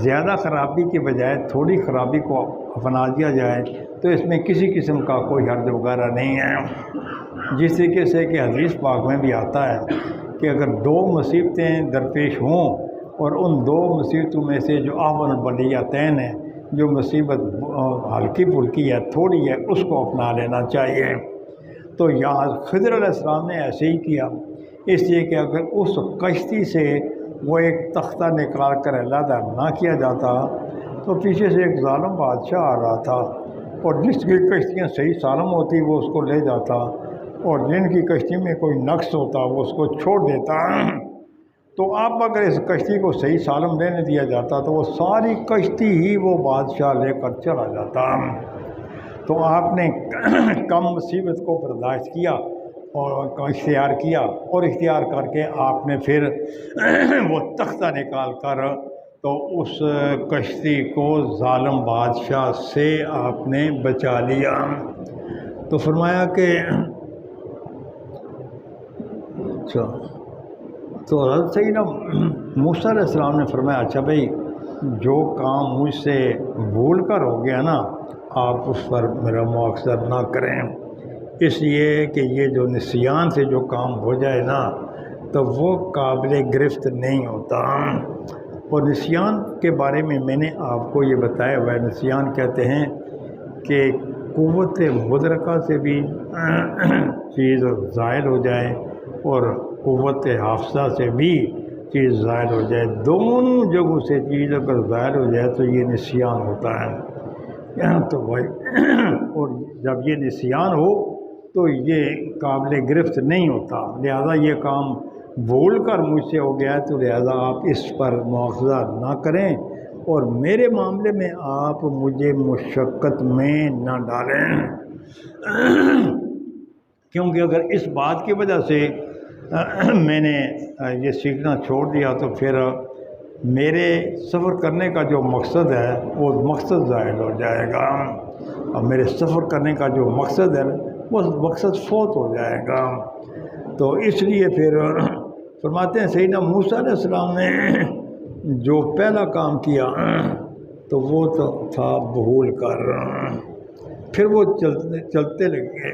زیادہ خرابی کے بجائے تھوڑی خرابی کو اپنا دیا جائے تو اس میں کسی قسم کا کوئی حرج وغیرہ نہیں ہے۔ جس طریقے سے کہ حدیث پاک میں بھی آتا ہے کہ اگر دو مصیبتیں درپیش ہوں اور ان دو مصیبتوں میں سے جو احوال البلیتین ہے، جو مصیبت ہلکی پھلکی ہے تھوڑی ہے، اس کو اپنا لینا چاہیے۔ تو یہاں خضر علیہ السلام نے ایسے ہی کیا، اس لیے کہ اگر اس کشتی سے وہ ایک تختہ نکال کر علیحدہ نہ کیا جاتا تو پیچھے سے ایک ظالم بادشاہ آ رہا تھا اور جس کی کشتیاں صحیح سالم ہوتی وہ اس کو لے جاتا اور جن کی کشتی میں کوئی نقص ہوتا وہ اس کو چھوڑ دیتا۔ تو اب اگر اس کشتی کو صحیح سالم لینے دیا جاتا تو وہ ساری کشتی ہی وہ بادشاہ لے کر چلا جاتا۔ تو آپ نے کم مصیبت کو برداشت کیا اور اختیار کیا، اور اختیار کر کے آپ نے پھر وہ تختہ نکال کر تو اس کشتی کو ظالم بادشاہ سے آپ نے بچا لیا۔ تو فرمایا کہ اچھا، تو حضرت سیدنا موسیٰ علیہ السلام نے فرمایا اچھا بھائی جو کام مجھ سے بھول کر ہو گیا نا آپ اس پر میرا مواخذہ نہ کریں، اس لیے کہ یہ جو نسیان سے جو کام ہو جائے نا تو وہ قابل گرفت نہیں ہوتا۔ اور نسیان کے بارے میں نے آپ کو یہ بتایا ہوا ہے، نسیان کہتے ہیں کہ قوت مدرکہ سے بھی چیز زائل ہو جائے اور قوت حافظہ سے بھی چیز زائل ہو جائے، دونوں جگہوں سے چیز اگر زائل ہو جائے تو یہ نسیان ہوتا ہے۔ تو بھائی اور جب یہ نسیان ہو تو یہ قابل گرفت نہیں ہوتا، لہذا یہ کام بھول کر مجھ سے ہو گیا ہے تو لہذا آپ اس پر مواخذہ نہ کریں اور میرے معاملے میں آپ مجھے مشقت میں نہ ڈالیں، کیونکہ اگر اس بات کی وجہ سے میں نے یہ سیکھنا چھوڑ دیا تو پھر میرے سفر کرنے کا جو مقصد ہے وہ مقصد ظاہر ہو جائے گا، اور میرے سفر کرنے کا جو مقصد ہے وہ مقصد فوت ہو جائے گا۔ تو اس لیے پھر فرماتے ہیں سیدنا موسیٰ علیہ السلام نے جو پہلا کام کیا تو وہ تو تھا بھول کر، پھر وہ چلتے لگے،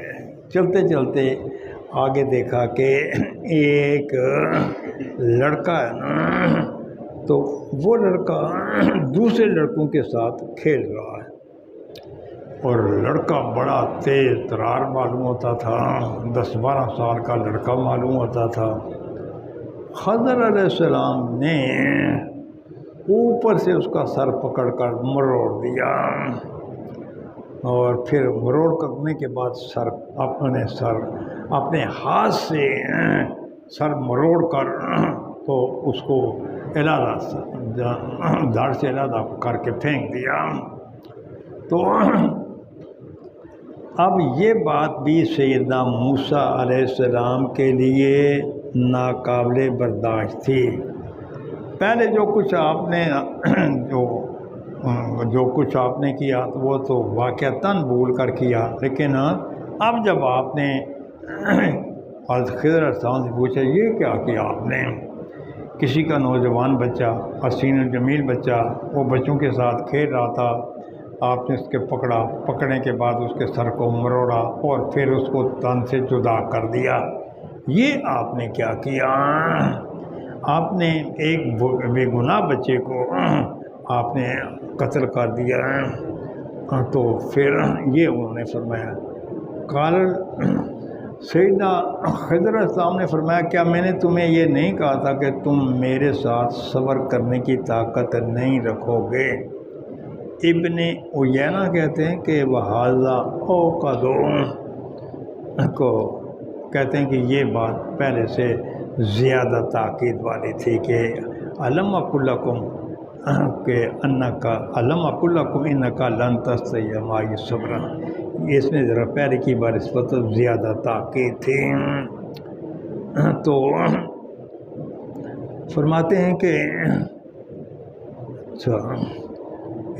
چلتے چلتے آگے دیکھا کہ ایک لڑکا ہے نا، تو وہ لڑکا دوسرے لڑکوں کے ساتھ کھیل رہا ہے، اور لڑکا بڑا تیز ترار معلوم ہوتا تھا، 10-12 سال کا لڑکا معلوم ہوتا تھا۔ خضر علیہ السلام نے اوپر سے اس کا سر پکڑ کر مروڑ دیا، اور پھر مروڑ کرنے کے بعد اپنے ہاتھ سے سر مروڑ کر تو اس کو علیحدہ دھڑ سے علیحدہ کر کے پھینک دیا۔ تو اب یہ بات بھی سیدنا موسیٰ علیہ السلام کے لیے ناقابل برداشت تھی۔ پہلے جو کچھ آپ نے کیا وہ تو واقعتاً بھول کر کیا، لیکن اب جب آپ نے حضرت خضر علیہ السلام سے پوچھا یہ کیا کیا آپ نے، کسی کا نوجوان بچہ، حسین الجمیل بچہ، وہ بچوں کے ساتھ کھیل رہا تھا، آپ نے اس کے پکڑنے کے بعد اس کے سر کو مروڑا اور پھر اس کو تن سے جدا کر دیا، یہ آپ نے کیا کیا؟ آپ نے ایک بے گناہ بچے کو آپ نے قتل کر دیا۔ تو پھر یہ انہوں نے فرمایا، قال سیدنا خضر علیہ السلام نے فرمایا کیا میں نے تمہیں یہ نہیں کہا تھا کہ تم میرے ساتھ صبر کرنے کی طاقت نہیں رکھو گے؟ ابن عیینہ کہتے ہیں کہ وَهَذَا أَوْقَدُ کو کہتے ہیں کہ یہ بات پہلے سے زیادہ تاکید والی تھی کہ أَلَمْ أَقُل لَكُمْ کہ أَنَّكَ أَلَمْ أَقُل لَكُمْ إِنَّكَ لَن تَسْتَطِيعَ مَعِيَ صَبْرًا، اس میں ذرا پہلے کی بنسبت زیادہ تاکید تھی۔ تو فرماتے ہیں کہ اچھا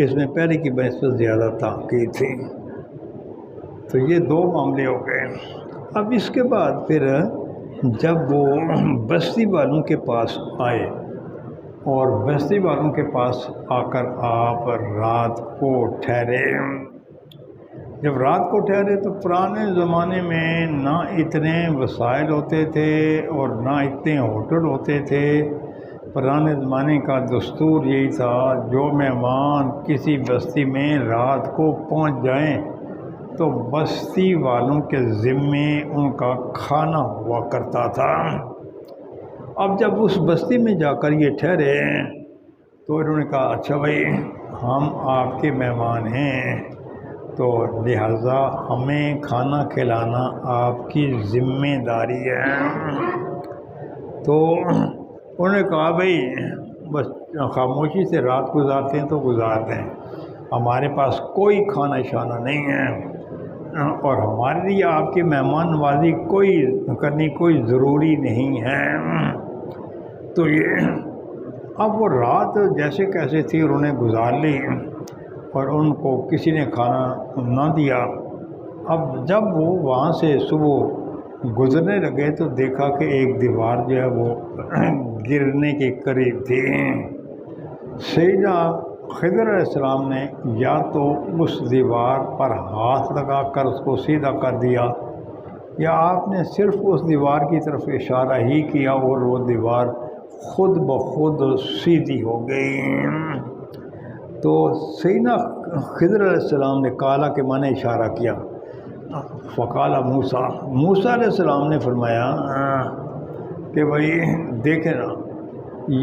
اس میں پہلے کی بنسبت زیادہ تاکید تھی۔ تو یہ دو معاملے ہو گئے۔ اب اس کے بعد پھر جب وہ بستی والوں کے پاس آئے اور بستی والوں کے پاس آ کر آپ رات کو ٹھہرے، جب رات کو ٹھہرے تو پرانے زمانے میں نہ اتنے وسائل ہوتے تھے اور نہ اتنے ہوٹل ہوتے تھے۔ پرانے زمانے کا دستور یہی تھا جو مہمان کسی بستی میں رات کو پہنچ جائیں تو بستی والوں کے ذمے ان کا کھانا ہوا کرتا تھا۔ اب جب اس بستی میں جا کر یہ ٹھہرے تو انہوں نے کہا اچھا بھائی ہم آپ کے مہمان ہیں تو لہٰذا ہمیں کھانا کھلانا آپ کی ذمہ داری ہے۔ تو انہوں نے کہا بھائی بس خاموشی سے رات گزارتے ہیں تو گزارتے ہیں، ہمارے پاس کوئی کھانا شانہ نہیں ہے اور ہمارے لیے آپ کی مہمان نوازی کرنی کوئی ضروری نہیں ہے۔ تو یہ اب وہ رات جیسے کیسے تھی انہوں نے گزار لی اور ان کو کسی نے کھانا نہ دیا۔ اب جب وہ وہاں سے صبح گزرنے لگے تو دیکھا کہ ایک دیوار جو ہے وہ گرنے کے قریب تھی۔ سیدنا خضر علیہ السلام نے یا تو اس دیوار پر ہاتھ لگا کر اس کو سیدھا کر دیا یا آپ نے صرف اس دیوار کی طرف اشارہ ہی کیا اور وہ دیوار خود بخود سیدھی ہو گئی۔ تو سیدنا خضر علیہ السلام نے کالا کے معنی اشارہ کیا، فقال موسیٰ علیہ السلام نے فرمایا کہ بھائی دیکھیں نا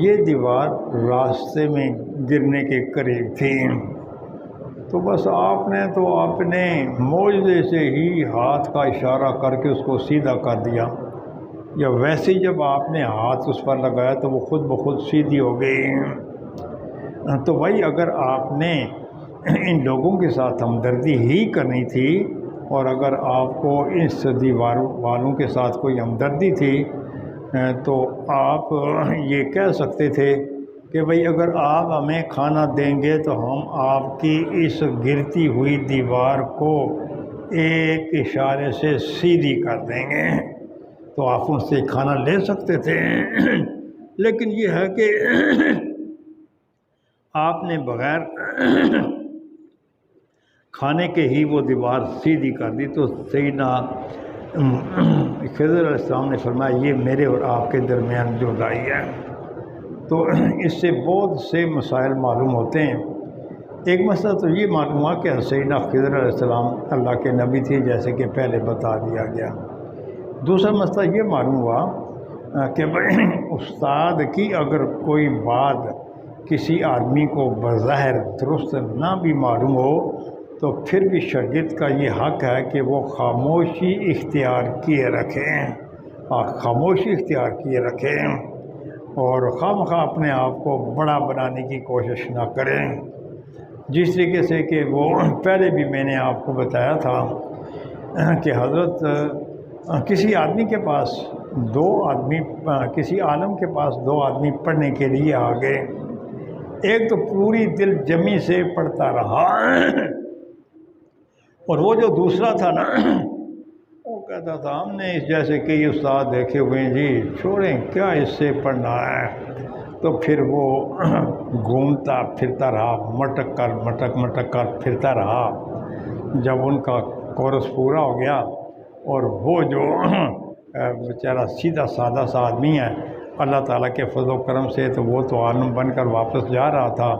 یہ دیوار راستے میں گرنے کے قریب تھی، تو بس آپ نے تو اپنے معجزے سے ہی ہاتھ کا اشارہ کر کے اس کو سیدھا کر دیا، یا ویسے ہی جب آپ نے ہاتھ اس پر لگایا تو وہ خود بخود سیدھی ہو گئی۔ تو بھائی اگر آپ نے ان لوگوں کے ساتھ ہمدردی ہی کرنی تھی اور اگر آپ کو ان صدی والوں کے ساتھ کوئی ہمدردی تھی تو آپ یہ کہہ سکتے تھے کہ بھئی اگر آپ ہمیں کھانا دیں گے تو ہم آپ کی اس گرتی ہوئی دیوار کو ایک اشارے سے سیدھی کر دیں گے، تو آپ ان سے کھانا لے سکتے تھے۔ لیکن یہ ہے کہ آپ نے بغیر کھانے کے ہی وہ دیوار سیدھی کر دی۔ تو سیدنا خضر علیہ السلام نے فرمایا یہ میرے اور آپ کے درمیان جدائی ہے۔ تو اس سے بہت سے مسائل معلوم ہوتے ہیں۔ ایک مسئلہ تو یہ معلوم ہوا کہ سیدنا خضر علیہ السلام اللہ کے نبی تھے، جیسے کہ پہلے بتا دیا گیا۔ دوسرا مسئلہ یہ معلوم ہوا کہ استاد کی اگر کوئی بات کسی آدمی کو بظاہر درست نہ بھی معلوم ہو تو پھر بھی شاگرد کا یہ حق ہے کہ وہ خاموشی اختیار کیے رکھیں، خاموشی اختیار کیے رکھیں اور خواہ اپنے آپ کو بڑا بنانے کی کوشش نہ کریں۔ جس طریقے سے کہ وہ پہلے بھی میں نے آپ کو بتایا تھا کہ حضرت کسی آدمی کے پاس کسی عالم کے پاس دو آدمی پڑھنے کے لیے آ گئے۔ ایک تو پوری دل جمی سے پڑھتا رہا اور وہ جو دوسرا تھا نا وہ کہتا تھا ہم نے جیسے کئی استاد دیکھے ہوئے ہیں جی، چھوڑیں کیا اس سے پڑھنا ہے۔ تو پھر وہ گھومتا پھرتا رہا، مٹک کر پھرتا رہا۔ جب ان کا کورس پورا ہو گیا اور وہ جو بیچارہ سیدھا سادہ سا آدمی ہے، اللہ تعالیٰ کے فضل و کرم سے تو وہ تو عالم بن کر واپس جا رہا تھا،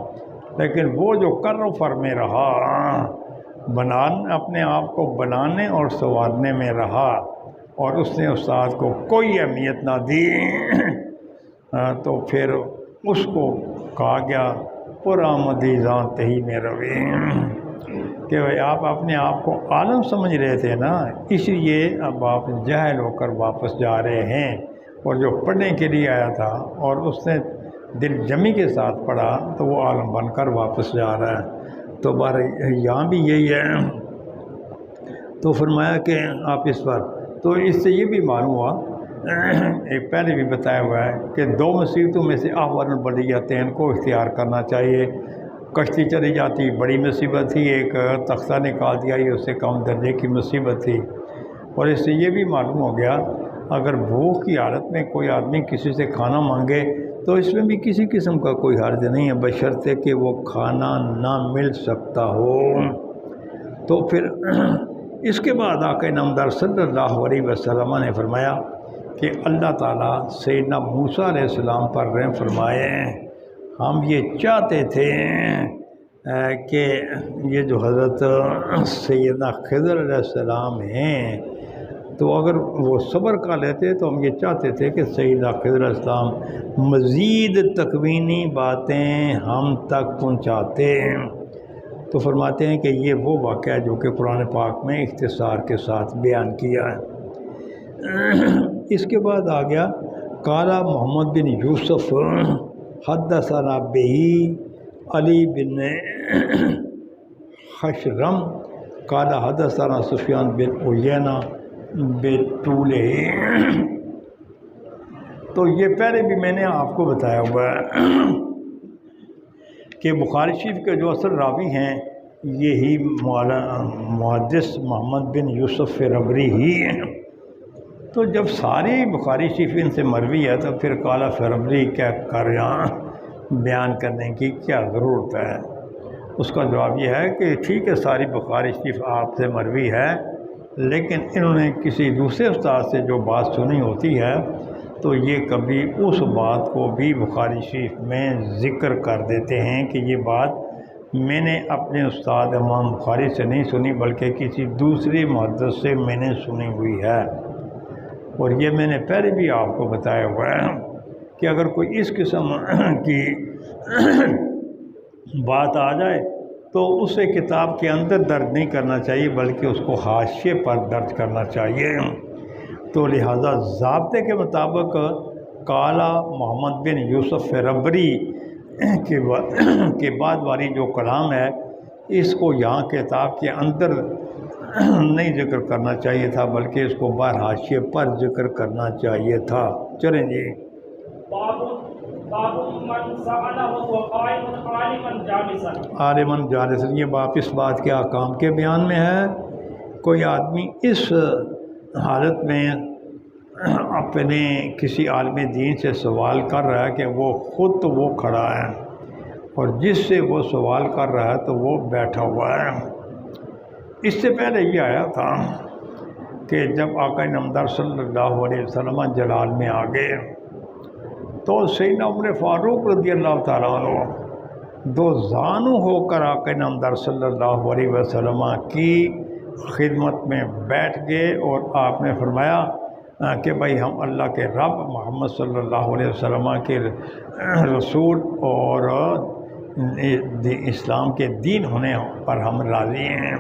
لیکن وہ جو کر و فر میں رہا، اپنے آپ کو بنانے اور سنوارنے میں رہا اور اس نے استاد کو کوئی اہمیت نہ دی، تو پھر اس کو کہا گیا پرآمدی ذات ہی میں روی، کہ بھائی آپ اپنے آپ کو عالم سمجھ رہے تھے نا، اس لیے اب آپ جاہل ہو کر واپس جا رہے ہیں۔ اور جو پڑھنے کے لیے آیا تھا اور اس نے دل جمی کے ساتھ پڑھا تو وہ عالم بن کر واپس جا رہا ہے۔ تو یہاں بھی یہی ہے۔ تو فرمایا کہ آپ اس پر تو اس سے یہ بھی معلوم ہوا، ایک پہلے بھی بتایا ہوا ہے کہ دو مصیبتوں میں سے احوال البلیتین کو اختیار کرنا چاہیے۔ کشتی چلی جاتی بڑی مصیبت تھی، ایک تختہ نکال دیا یہ اس سے کم درجے کی مصیبت تھی۔ اور اس سے یہ بھی معلوم ہو گیا اگر بھوک کی حالت میں کوئی آدمی کسی سے کھانا مانگے تو اس میں بھی کسی قسم کا کوئی حرج نہیں ہے، بشرطے کہ وہ کھانا نہ مل سکتا ہو۔ تو پھر اس کے بعد آقا نامدار صلی اللہ علیہ وسلم نے فرمایا کہ اللہ تعالیٰ سیدنا موسیٰ علیہ السلام پر رحم فرمائے، ہم یہ چاہتے تھے کہ یہ جو حضرت سیدنا خضر علیہ السلام ہیں تو اگر وہ صبر کا لیتے تو ہم یہ چاہتے تھے کہ سیدنا خضر علیہ السلام مزید تکوینی باتیں ہم تک پہنچاتے۔ تو فرماتے ہیں کہ یہ وہ واقعہ ہے جو کہ قرآن پاک میں اختصار کے ساتھ بیان کیا ہے۔ اس کے بعد آ گیا قال محمد بن یوسف حدثنا بہی علی بن خشرم قال حدثنا سفیان بن عیینہ بطولہ۔ تو یہ پہلے بھی میں نے آپ کو بتایا ہوا ہے کہ بخاری شریف کے جو اصل راوی ہیں یہی محدث محمد بن یوسف ربری ہی ہیں۔ تو جب ساری بخاری شریف ان سے مروی ہے تو پھر قال فربری کیا کر یہاں بیان کرنے کی کیا ضرورت ہے؟ اس کا جواب یہ ہے کہ ٹھیک ہے ساری بخاری شریف آپ سے مروی ہے، لیکن انہوں نے کسی دوسرے استاد سے جو بات سنی ہوتی ہے تو یہ کبھی اس بات کو بھی بخاری شریف میں ذکر کر دیتے ہیں کہ یہ بات میں نے اپنے استاد امام بخاری سے نہیں سنی بلکہ کسی دوسرے محدث سے میں نے سنی ہوئی ہے۔ اور یہ میں نے پہلے بھی آپ کو بتایا ہوا ہے کہ اگر کوئی اس قسم کی بات آ جائے تو اسے کتاب کے اندر درج نہیں کرنا چاہیے بلکہ اس کو حاشیے پر درج کرنا چاہیے۔ تو لہذا ضابطے کے مطابق قال محمد بن یوسف ربری کے بعد والی جو کلام ہے اس کو یہاں کتاب کے اندر نہیں ذکر کرنا چاہیے تھا، بلکہ اس کو باہر حاشیے پر ذکر کرنا چاہیے تھا۔ چلیں جی۔ باب من سأل وهو قائم عالما جالسا، عالماً جالسا، یہ باب اس بات کے احکام کے بیان میں ہے۔ کوئی آدمی اس حالت میں اپنے کسی عالم دین سے سوال کر رہا ہے کہ وہ خود تو وہ کھڑا ہے اور جس سے وہ سوال کر رہا ہے تو وہ بیٹھا ہوا ہے۔ اس سے پہلے یہ آیا تھا کہ جب آقا نامدار صلی اللہ علیہ وسلم جلال میں آ گئے تو سیدنا عمر فاروق رضی اللہ تعالیٰ عنہ دو زانو ہو کر آقا نامدار صلی اللہ علیہ وسلم کی خدمت میں بیٹھ گئے، اور آپ نے فرمایا کہ بھائی ہم اللہ کے رب محمد صلی اللہ علیہ وسلم کے رسول اور اسلام کے دین ہونے پر ہم راضی ہیں۔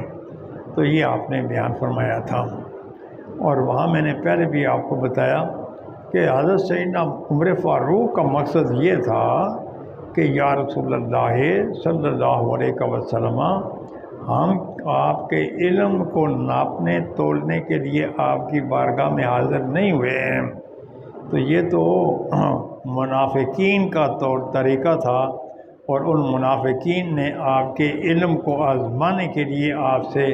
تو یہ آپ نے بیان فرمایا تھا، اور وہاں میں نے پہلے بھی آپ کو بتایا کہ حضرت سیدنا عمر فاروق کا مقصد یہ تھا کہ یا رسول اللہ صلی اللہ علیہ وسلم، ہم آپ کے علم کو ناپنے تولنے کے لیے آپ کی بارگاہ میں حاضر نہیں ہوئے ہیں۔ تو یہ تو منافقین کا طور طریقہ تھا، اور ان منافقین نے آپ کے علم کو آزمانے کے لیے آپ سے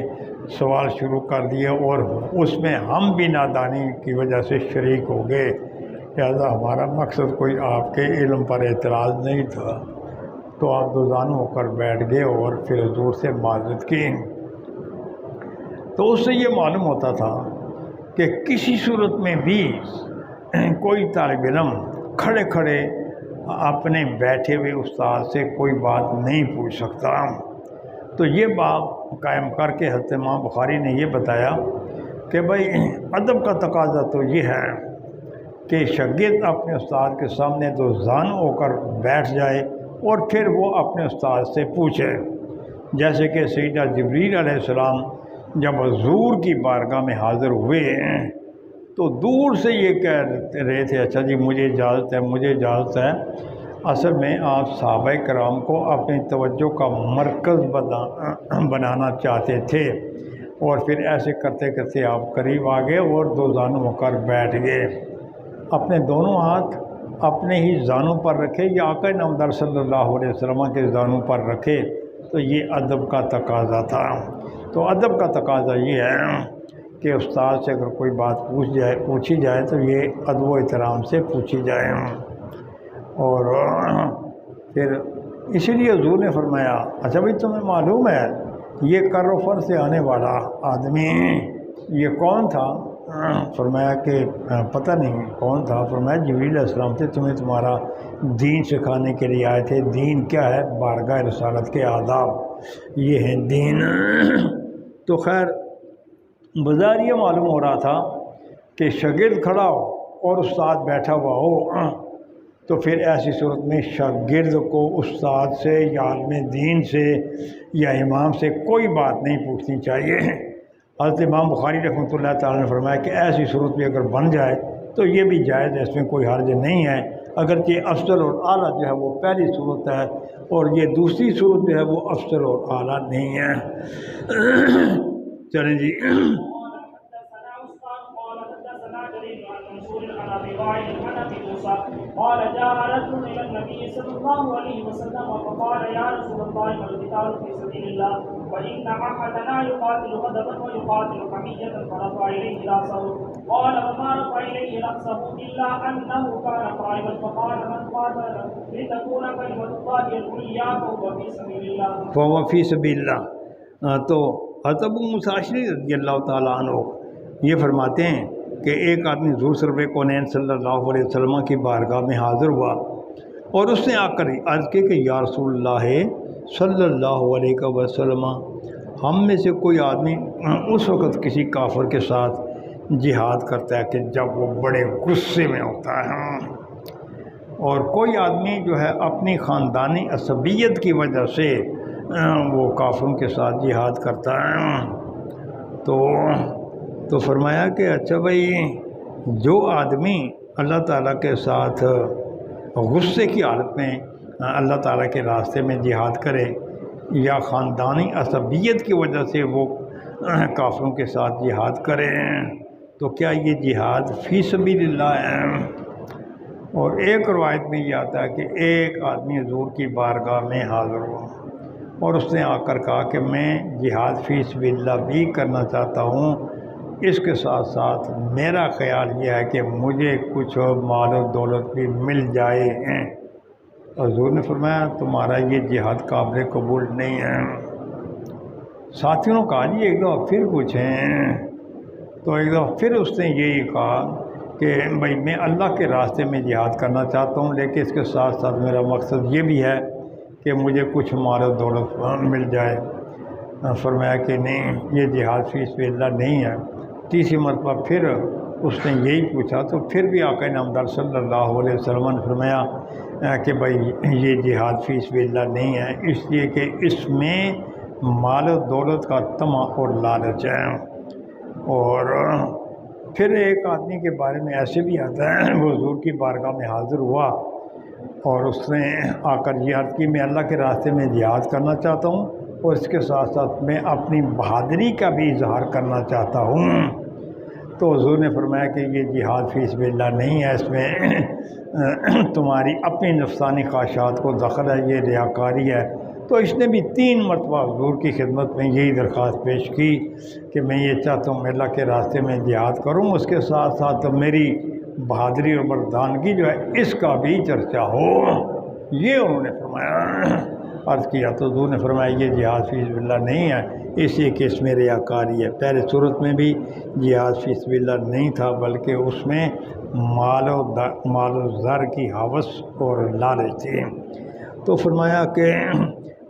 سوال شروع کر دیے، اور اس میں ہم بھی نادانی کی وجہ سے شریک ہو گئے، لہٰذا ہمارا مقصد کوئی آپ کے علم پر اعتراض نہیں تھا۔ تو آپ دوزانو ہو کر بیٹھ گئے اور پھر حضور سے معذرت کی۔ تو اس سے یہ معلوم ہوتا تھا کہ کسی صورت میں بھی کوئی طالب علم کھڑے کھڑے اپنے بیٹھے ہوئے استاد سے کوئی بات نہیں پوچھ سکتا۔ تو یہ باب قائم کر کے حضرت امام بخاری نے یہ بتایا کہ بھائی ادب کا تقاضا تو یہ ہے کہ شاگرد اپنے استاد کے سامنے دو زانو ہو کر بیٹھ جائے اور پھر وہ اپنے استاد سے پوچھے، جیسے کہ سیدنا جبریل علیہ السلام جب حضور کی بارگاہ میں حاضر ہوئے تو دور سے یہ کہہ رہے تھے اچھا جی مجھے اجازت ہے، مجھے اجازت ہے۔ اصل میں آپ صحابہ کرام کو اپنی توجہ کا مرکز بنانا چاہتے تھے، اور پھر ایسے کرتے کرتے آپ قریب آ گئے اور دو زانو ہو کر بیٹھ گئے۔ اپنے دونوں ہاتھ اپنے ہی زانوں پر رکھے یا آقا نامدار صلی اللہ علیہ وسلم کے زانوں پر رکھے، تو یہ ادب کا تقاضا تھا۔ تو ادب کا تقاضا یہ ہے کہ استاد سے اگر کوئی بات پوچھی جائے تو یہ ادب و احترام سے پوچھی جائے، اور پھر اسی لیے حضور نے فرمایا اچھا بھائی تمہیں معلوم ہے یہ کر و فر سے آنے والا آدمی یہ کون تھا؟ فرمایا کہ پتہ نہیں کون تھا۔ فرمایا جبریل علیہ السلام تھے، تمہیں تمہارا دین سکھانے کے لیے آئے تھے۔ دین کیا ہے؟ بارگاہ رسالت کے آداب، یہ ہیں دین۔ تو خیر بظاہر یہ معلوم ہو رہا تھا کہ شاگرد کھڑا ہو اور استاد بیٹھا ہوا ہو، تو پھر ایسی صورت میں شاگرد کو استاد سے یا عالم دین سے یا امام سے کوئی بات نہیں پوچھنی چاہیے۔ حضرت امام بخاری رحمۃ اللہ تعالیٰ نے فرمایا کہ ایسی صورت بھی اگر بن جائے تو یہ بھی جائز ہے، اس میں کوئی حرج نہیں ہے، اگرچہ افضل اور اعلیٰ جو ہے وہ پہلی صورت ہے، اور یہ دوسری صورت جو ہے وہ افضل اور اعلیٰ نہیں ہے۔ چلیں جی۔ قال جاء رجل الى النبي صلى الله عليه وسلم فقال يا رسول الله ما القتال في سبيل الله فان احدنا يقاتل غضبا ويقاتل حميه فرفع اليه راسه قال وما رفع اليه راسه الا انه كان قائما فقال من قاتل لتكون كلمه الله العليا فهو في سبيل الله فهو في سبيل الله۔ تو حضرت ابو موسیٰ اشعری رضی اللہ تعالیٰ عنہ یہ فرماتے ہیں کہ ایک آدمی حضور سرور کونین صلی اللہ علیہ وسلم کی بارگاہ میں حاضر ہوا، اور اس نے آ کر عرض کی کہ یا رسول اللہ صلی اللہ علیہ وسلم، ہم میں سے کوئی آدمی اس وقت کسی کافر کے ساتھ جہاد کرتا ہے کہ جب وہ بڑے غصے میں ہوتا ہے، اور کوئی آدمی جو ہے اپنی خاندانی عصبیت کی وجہ سے وہ کافروں کے ساتھ جہاد کرتا ہے۔ تو فرمایا کہ اچھا بھائی جو آدمی اللہ تعالیٰ کے ساتھ غصے کی حالت میں اللہ تعالیٰ کے راستے میں جہاد کرے یا خاندانی عصبیت کی وجہ سے وہ کافروں کے ساتھ جہاد کرے، تو کیا یہ جہاد فی سبیل اللہ ہے؟ اور ایک روایت میں یہ آتا ہے کہ ایک آدمی حضور کی بارگاہ میں حاضر ہوا اور اس نے آ کر کہا کہ میں جہاد فی سبیل اللہ بھی کرنا چاہتا ہوں، اس کے ساتھ ساتھ میرا خیال یہ ہے کہ مجھے کچھ مال و دولت بھی مل جائے۔ حضور نے فرمایا تمہارا یہ جہاد قابل قبول نہیں ہے۔ ساتھیوں نے کہا جی ایک دفعہ پھر پوچھیں، تو ایک دفعہ پھر اس نے یہی کہا کہ بھائی میں اللہ کے راستے میں جہاد کرنا چاہتا ہوں، لیکن اس کے ساتھ ساتھ میرا مقصد یہ بھی ہے کہ مجھے کچھ مال و دولت مل جائے۔ فرمایا کہ نہیں، یہ جہاد فی سبیل اللہ نہیں ہے۔ تیسری مرتبہ پھر اس نے یہی پوچھا تو پھر بھی آقا نامدار صلی اللہ علیہ وسلم نے فرمایا کہ بھائی یہ جہاد فی سبیل اللہ نہیں ہے، اس لیے کہ اس میں مال و دولت کا طمع اور لالچ ہے۔ اور پھر ایک آدمی کے بارے میں ایسے بھی آتا ہے، وہ حضور کی بارگاہ میں حاضر ہوا اور اس نے آ کر یہ عرض کی میں اللہ کے راستے میں جہاد کرنا چاہتا ہوں اور اس کے ساتھ ساتھ میں اپنی بہادری کا بھی اظہار کرنا چاہتا ہوں۔ تو حضور نے فرمایا کہ یہ جہاد فی سبیل اللہ نہیں ہے، اس میں تمہاری اپنی نفسانی خواہشات کو دخل ہے، یہ ریاکاری ہے۔ تو اس نے بھی 3 مرتبہ حضور کی خدمت میں یہی درخواست پیش کی کہ میں یہ چاہتا ہوں میں اللہ کے راستے میں جہاد کروں، اس کے ساتھ ساتھ میری بہادری اور مردانگی جو ہے اس کا بھی چرچا ہو۔ یہ انہوں نے فرمایا، عرض کیا تو حضور نے فرمایا یہ جہاد فی سبیل اللہ نہیں ہے، اس لیے کہ اس میں ریاکاری ہے۔ پہلے صورت میں بھی جہاد فی سبیل اللہ نہیں تھا، بلکہ اس میں مال و زر کی ہوس اور لالچ تھی۔ تو فرمایا کہ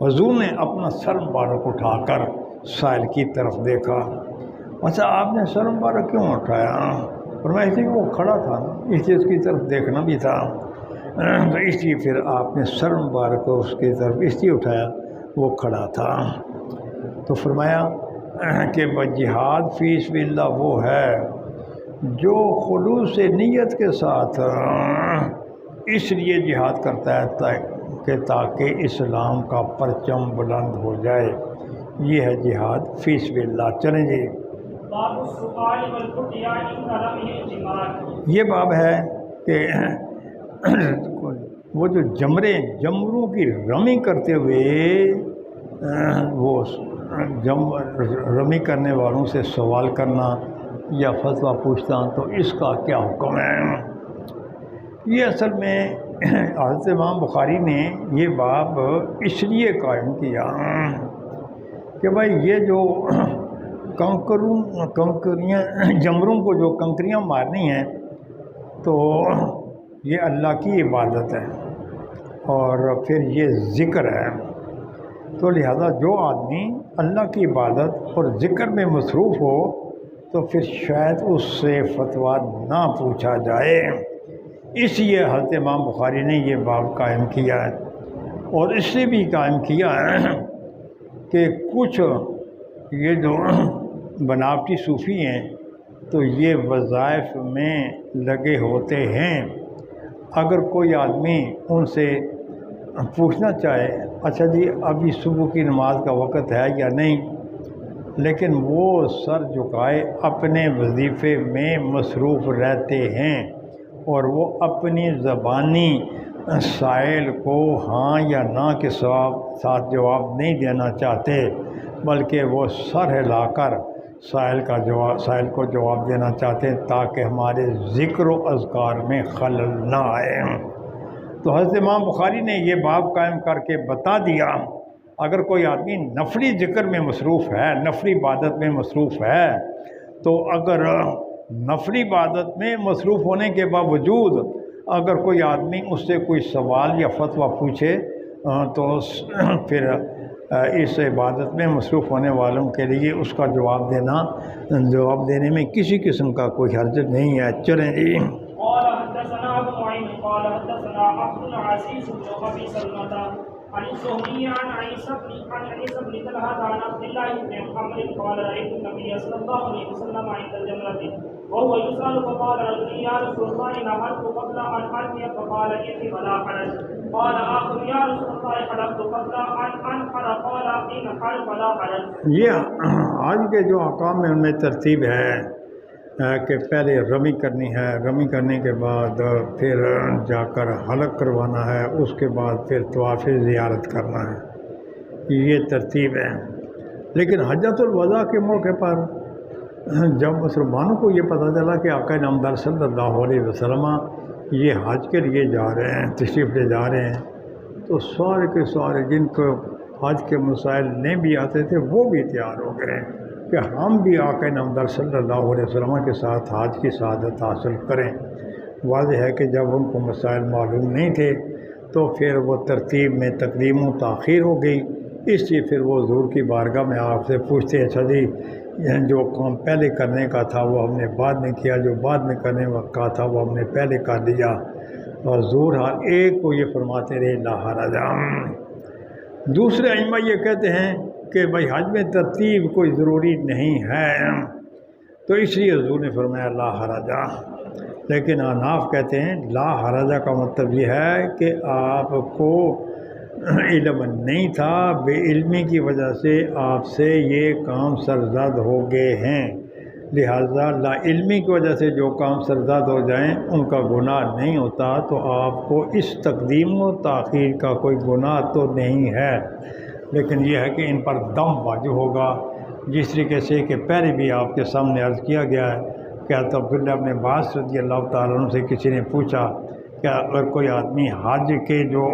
حضور نے اپنا سر مبارک اٹھا کر سائل کی طرف دیکھا۔ اچھا آپ نے سر مبارک کیوں اٹھایا؟ فرمایا اس لیے کہ وہ کھڑا تھا نا، اس لیے اس کی طرف دیکھنا بھی تھا، تو اس لیے پھر آپ نے سر مبارک کو اس کی طرف اس لیے اٹھایا وہ کھڑا تھا۔ تو فرمایا کہ جہاد فی سبیل اللہ وہ ہے جو خلوص نیت کے ساتھ اس لیے جہاد کرتا ہے کہ تاکہ اسلام کا پرچم بلند ہو جائے، یہ ہے جہاد فی سبیل اللہ۔ چلیں جی، یہ باب ہے کہ وہ جو جمروں کی رمی کرتے ہوئے وہ رمی کرنے والوں سے سوال کرنا یا فتویٰ پوچھنا، تو اس کا کیا حکم ہے؟ یہ اصل میں حضرت امام بخاری نے یہ باب اس لیے قائم کیا کہ بھائی یہ جو جمروں کو جو کنکریاں مارنی ہیں تو یہ اللہ کی عبادت ہے اور پھر یہ ذکر ہے، تو لہذا جو آدمی اللہ کی عبادت اور ذکر میں مصروف ہو تو پھر شاید اس سے فتویٰ نہ پوچھا جائے۔ اس لیے حضرت امام بخاری نے یہ باب قائم کیا ہے، اور اس سے بھی قائم کیا ہے کہ کچھ یہ جو بناوٹی صوفی ہیں تو یہ وظائف میں لگے ہوتے ہیں، اگر کوئی آدمی ان سے پوچھنا چاہے اچھا جی ابھی صبح کی نماز کا وقت ہے یا نہیں، لیکن وہ سر جھکائے اپنے وظیفے میں مصروف رہتے ہیں اور وہ اپنی زبانی سائل کو ہاں یا نہ کے ساتھ جواب نہیں دینا چاہتے، بلکہ وہ سر ہلا کر سائل کو جواب دینا چاہتے ہیں تاکہ ہمارے ذکر و اذکار میں خلل نہ آئے۔ تو حضرت امام بخاری نے یہ باب قائم کر کے بتا دیا اگر کوئی آدمی نفلی ذکر میں مصروف ہے، نفلی عبادت میں مصروف ہے، تو اگر نفلی عبادت میں مصروف ہونے کے باوجود اگر کوئی آدمی اس سے کوئی سوال یا فتویٰ پوچھے تو پھر اس عبادت میں مصروف ہونے والوں کے لیے اس کا جواب دینے میں کسی قسم کا کوئی حرج نہیں ہے۔ چلیں جی، قال حدثنا ابو نعيم قال حدثنا عبد العزيز بن ابي سلمة عن الزهري عن عيسى بن طلحة عن عبد الله بن عمرو قال رأيت النبي صلى الله عليه وسلم عند الجمرة وهو يسأل فقال رجل يا رسول الله نهرت قبل أن أرمي فقال إني ولا حرج. قال آخر يا رسول الله حلفت قبل أن أنحر قال انحر ولا حرج. یہ آج کے جو احکام میں ان میں ترتیب ہے کہ پہلے رمی کرنی ہے، رمی کرنے کے بعد پھر جا کر حلق کروانا ہے، اس کے بعد پھر طواف زیارت کرنا ہے، یہ ترتیب ہے۔ لیکن حجۃ الوداع کے موقع پر جب مسلمانوں کو یہ پتہ چلا کہ آقا نامدار صلی اللہ علیہ وسلم یہ حج کے لیے جا رہے ہیں، تشریف لے جا رہے ہیں، تو سارے کے سارے جن کو حج کے مسائل نہیں بھی آتے تھے وہ بھی تیار ہو گئے کہ ہم بھی آقا نامدار صلی اللہ علیہ وسلم کے ساتھ حج کی سعادت حاصل کریں۔ واضح ہے کہ جب ان کو مسائل معلوم نہیں تھے تو پھر وہ ترتیب میں تقدیم و تاخیر ہو گئی، اس لیے پھر وہ حضور کی بارگاہ میں آپ سے پوچھتے ہیں اچھا جی جو کام پہلے کرنے کا تھا وہ ہم نے بعد میں کیا، جو بعد میں کرنے کا تھا وہ ہم نے پہلے کر لیا، اور حضور ہر ایک کو یہ فرماتے رہے لا حرج۔ دوسرے ائمہ یہ کہتے ہیں کہ بھائی حج میں ترتیب کوئی ضروری نہیں ہے، تو اس لیے حضور نے فرمایا لا حرج۔ لیکن احناف کہتے ہیں لا حرج کا مطلب یہ ہے کہ آپ کو علم نہیں تھا، بے علمی کی وجہ سے آپ سے یہ کام سرزد ہو گئے ہیں، لہذا لا علمی کی وجہ سے جو کام سرزد ہو جائیں ان کا گناہ نہیں ہوتا، تو آپ کو اس تقدیم و تاخیر کا کوئی گناہ تو نہیں ہے، لیکن یہ ہے کہ ان پر دم واجب ہوگا، جس طریقے سے کہ پہلے بھی آپ کے سامنے عرض کیا گیا ہے کہ عبداللہ ابن عباس رضی اللہ تعالیٰ عنہ سے کسی نے پوچھا کہ اگر کوئی آدمی حج کے جو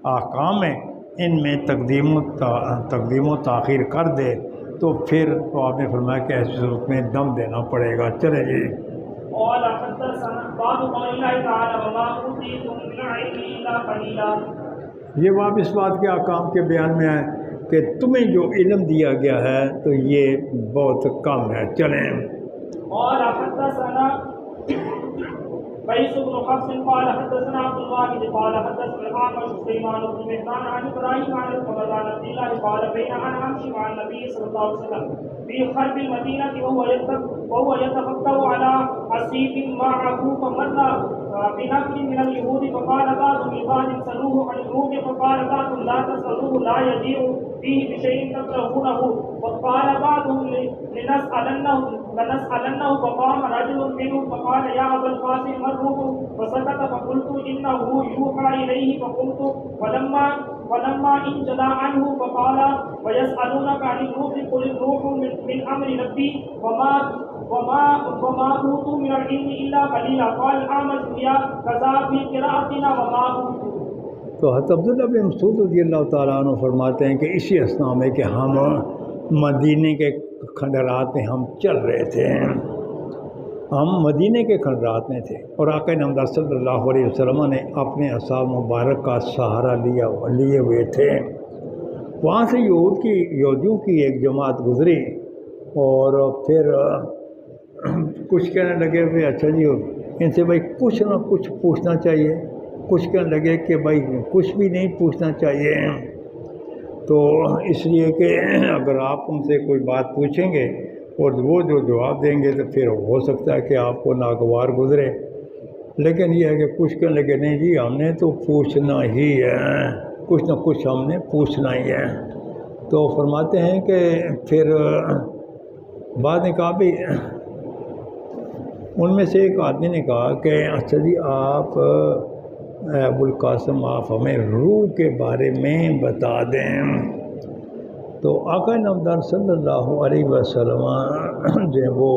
احکام ہیں ان میں تقدیم و تاخیر کر دے تو پھر تو آپ نے فرمایا کہ ایسی صورت میں دم دینا پڑے گا۔ چلیں جی۔ یہ باب اس بات کے احکام کے بیان میں ہے کہ تمہیں جو علم دیا گیا ہے تو یہ بہت کم ہے۔ چلیں۔ قيس بن حفص قال حدثنا عبد الواحد قال حدثنا الأعمش سليمان بن مهران عن إبراهيم عن الحمد عن عبد الله قال بين أنا أمشي مع النبي صلى الله عليه وسلم في خرب المدينة وهو يتفكر على حسيب معه فمر بنفر من اليهود فقال بعض لبعض سألوه عن الروح فقال بعض لا تسألوه لا يجيء فيه بشيء تكرهونه وقال بعضهم لنسألنه فقام رجل منهم فقال يا أبا القاسم ما الروح فسكت فقلت إنه يوحى إليه فقمت فلما انجلى عنه فقال ويسألونك عن الروح قل الروح من أمر ربي وما أوتوا من العلم إلا قليلا قال الأعمش يا كذا في قراءتنا وما أوتوا۔ تو حضرت عبداللہ بن مسعود رضی اللہ تعالیٰ عنہ فرماتے ہیں کہ اسی اثناء میں کہ ہم مدینے کے کھنڈرات میں ہم چل رہے تھے، ہم مدینے کے کھنڈرات میں تھے اور آقا نامدار صلی اللہ علیہ وسلم نے اپنے اصحاب مبارک کا سہارا لیے ہوئے تھے۔ وہاں سے یہودیوں کی ایک جماعت گزری اور پھر کچھ کہنے لگے ہوئے اچھا جی ان سے بھائی کچھ نہ کچھ پوچھنا چاہیے، کچھ کہنے لگے کہ بھائی کچھ بھی نہیں پوچھنا چاہیے، تو اس لیے کہ اگر آپ ان سے کوئی بات پوچھیں گے اور وہ جو جواب دیں گے تو پھر ہو سکتا ہے کہ آپ کو ناگوار گزرے، لیکن یہ ہے کہ کچھ کہنے لگے نہیں جی ہم نے تو پوچھنا ہی ہے، کچھ نہ کچھ ہم نے پوچھنا ہی ہے۔ تو فرماتے ہیں کہ پھر بعد نے کہا بھی ان میں سے ایک آدمی نے کہا کہ اچھا جی آپ ابو القاسم آپ ہمیں روح کے بارے میں بتا دیں۔ تو آقا نامدار صلی اللہ علیہ وسلم جو ہے وہ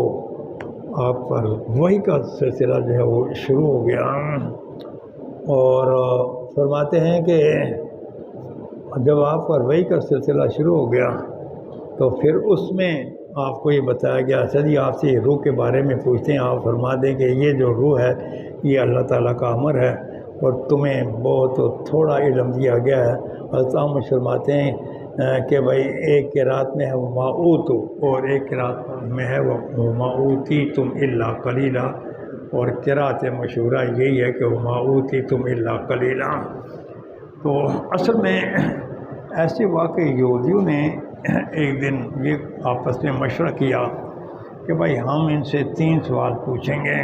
آپ پر وحی کا سلسلہ جو ہے وہ شروع ہو گیا اور فرماتے ہیں کہ جب آپ پر وحی کا سلسلہ شروع ہو گیا تو پھر اس میں آپ کو یہ بتایا گیا اچھا جی آپ سے روح کے بارے میں پوچھتے ہیں، آپ فرما دیں کہ یہ جو روح ہے یہ اللہ تعالیٰ کا امر ہے اور تمہیں بہت تھوڑا علم دیا گیا ہے۔ اور فرماتے ہیں کہ بھائی ایک قرات میں ہے وما اوتو اور ایک قرات میں ہے وما اوتیتم الا قلیلا، اور قرات مشہورہ یہی ہے کہ وما اوتیتم الا قلیلا۔ تو اصل میں ایسے واقعی یہودیوں نے ایک دن یہ آپس میں مشورہ کیا کہ بھائی ہم ان سے 3 سوال پوچھیں گے،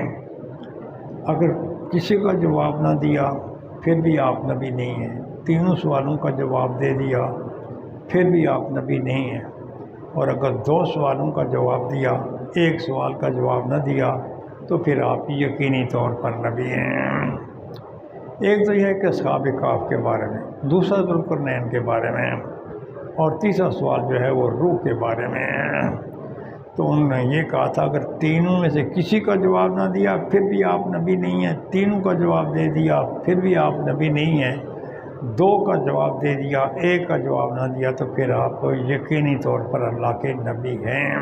اگر کسی کا جواب نہ دیا پھر بھی آپ نبی نہیں ہیں، تینوں سوالوں کا جواب دے دیا پھر بھی آپ نبی نہیں ہیں، اور اگر 2 سوالوں کا جواب دیا 1 سوال کا جواب نہ دیا تو پھر آپ یقینی طور پر نبی ہیں۔ ایک تو یہ ہے کہ اصحاب کہف کے بارے میں، دوسرا ذوالقرنین کے بارے میں، اور تیسرا سوال جو ہے وہ روح کے بارے میں ہے۔ تو انہوں نے یہ کہا تھا اگر تینوں میں سے کسی کا جواب نہ دیا پھر بھی آپ نبی نہیں ہیں، تینوں کا جواب دے دیا پھر بھی آپ نبی نہیں ہیں، 2 کا جواب دے دیا 1 کا جواب نہ دیا تو پھر آپ یقینی طور پر اللہ کے نبی ہیں۔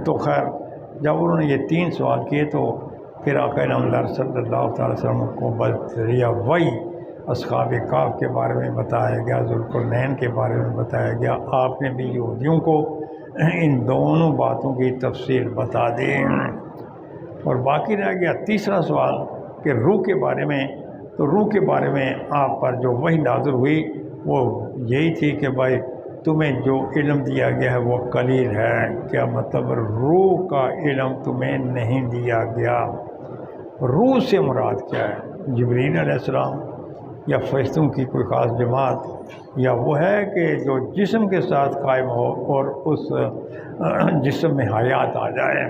تو خیر جب انہوں نے یہ 3 سوال کیے تو پھر آقا نامدار صلی اللہ تعالی وسلم کو بذریعہ وحی اصحاب کہف کے بارے میں بتایا گیا، ذوالقرنین کے بارے میں بتایا گیا۔ آپ نے بھی یہودیوں کو ان دونوں باتوں کی تفصیل بتا دی، اور باقی رہ گیا تیسرا سوال کہ روح کے بارے میں۔ تو روح کے بارے میں آپ پر جو وحی نازل ہوئی وہ یہی تھی کہ بھائی تمہیں جو علم دیا گیا ہے وہ قلیل ہے۔ کیا مطلب؟ روح کا علم تمہیں نہیں دیا گیا۔ روح سے مراد کیا ہے؟ جبرائیل علیہ السلام یا فرشتوں کی کوئی خاص جماعت، یا وہ ہے کہ جو جسم کے ساتھ قائم ہو اور اس جسم میں حیات آ جائے؟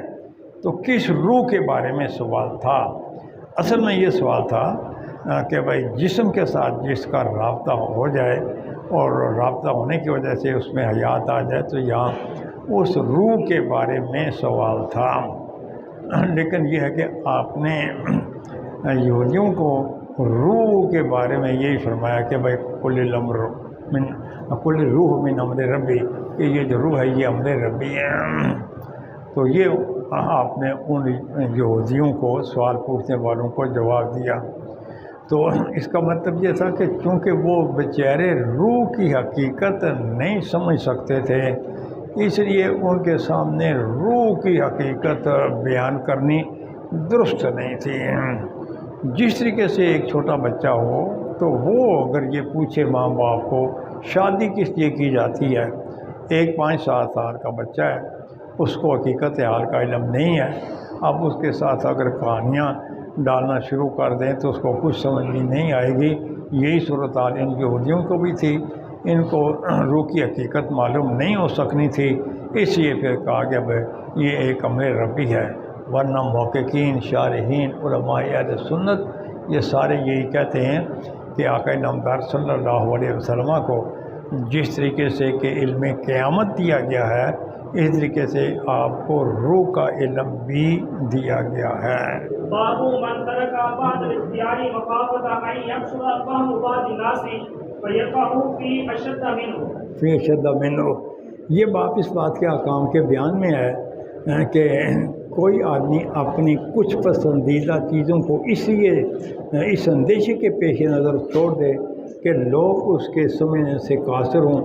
تو کس روح کے بارے میں سوال تھا؟ اصل میں یہ سوال تھا کہ بھائی جسم کے ساتھ جس کا رابطہ ہو جائے اور رابطہ ہونے کی وجہ سے اس میں حیات آ جائے، تو یہاں اس روح کے بارے میں سوال تھا۔ لیکن یہ ہے کہ آپ نے یہودیوں کو روح کے بارے میں یہی فرمایا کہ بھائی کل روح من امر ربی، کہ یہ جو روح ہے یہ امر ربی ہے۔ تو یہ آپ نے ان یہودیوں کو، سوال پوچھنے والوں کو جواب دیا۔ تو اس کا مطلب یہ تھا کہ چونکہ وہ بیچارے روح کی حقیقت نہیں سمجھ سکتے تھے، اس لیے ان کے سامنے روح کی حقیقت بیان کرنی درست نہیں تھی۔ جس طریقے سے ایک چھوٹا بچہ ہو تو وہ اگر یہ پوچھے ماں باپ کو شادی کس لیے کی جاتی ہے، ایک 5-7 سال کا بچہ ہے، اس کو حقیقت حال کا علم نہیں ہے، اب اس کے ساتھ اگر کہانیاں ڈالنا شروع کر دیں تو اس کو کچھ سمجھ میں نہیں آئے گی۔ یہی صورتحال ان یہودیوں کو بھی تھی، ان کو روح کی حقیقت معلوم نہیں ہو سکنی تھی، اس لیے پھر کہا گیا بھائی یہ ایک امر ربی ہے۔ ورنہ محققین، شارحین، علماء اہل سنت یہ سارے یہی کہتے ہیں کہ آقا نامدار صلی اللہ علیہ وسلم کو جس طریقے سے کہ علم قیامت دیا گیا ہے، اس طریقے سے آپ کو روح کا علم بھی دیا گیا ہے۔ باب من ترک بعد الاختیار مخافۃ ان یبصر فهم بعض الناس فیقع فی اشد منہ۔ یہ باپ اس بات کے احکام کے بیان میں ہے کہ کوئی آدمی اپنی کچھ پسندیدہ چیزوں کو اس لیے اس اندیشے کے پیش نظر چھوڑ دے کہ لوگ اس کے سمجھنے سے قاصر ہوں،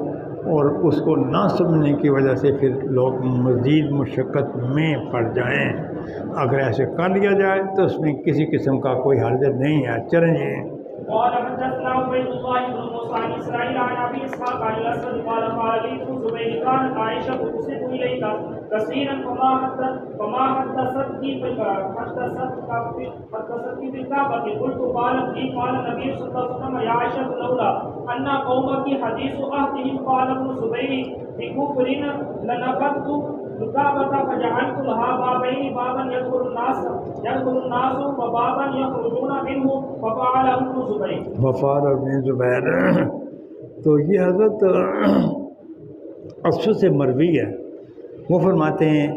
اور اس کو نہ سمجھنے کی وجہ سے پھر لوگ مزید مشقت میں پڑ جائیں۔ اگر ایسے کر لیا جائے تو اس میں کسی قسم کا کوئی حرج نہیں ہے۔ چلیں جی۔ قال حدثنا عبيد الله بن موسى عن اسرائيل عن ابي اسحاق عن الاسود قال قال لي زبير كانت عائشه تقصد اليك كثيرا فما حدثت بالكعبه قلت قالت لي قال النبي صلى الله عليه وسلم يا عائشه لولا ان قومك حديث عهدهم قال ابن زبير بكفر لنقضت الكعبه فجعلت لها بابين بابا يدخل الناس وبابا يخرجون منه ففعل ابن زبیر۔ تو یہ حضرت افسوس سے مروی ہے، وہ فرماتے ہیں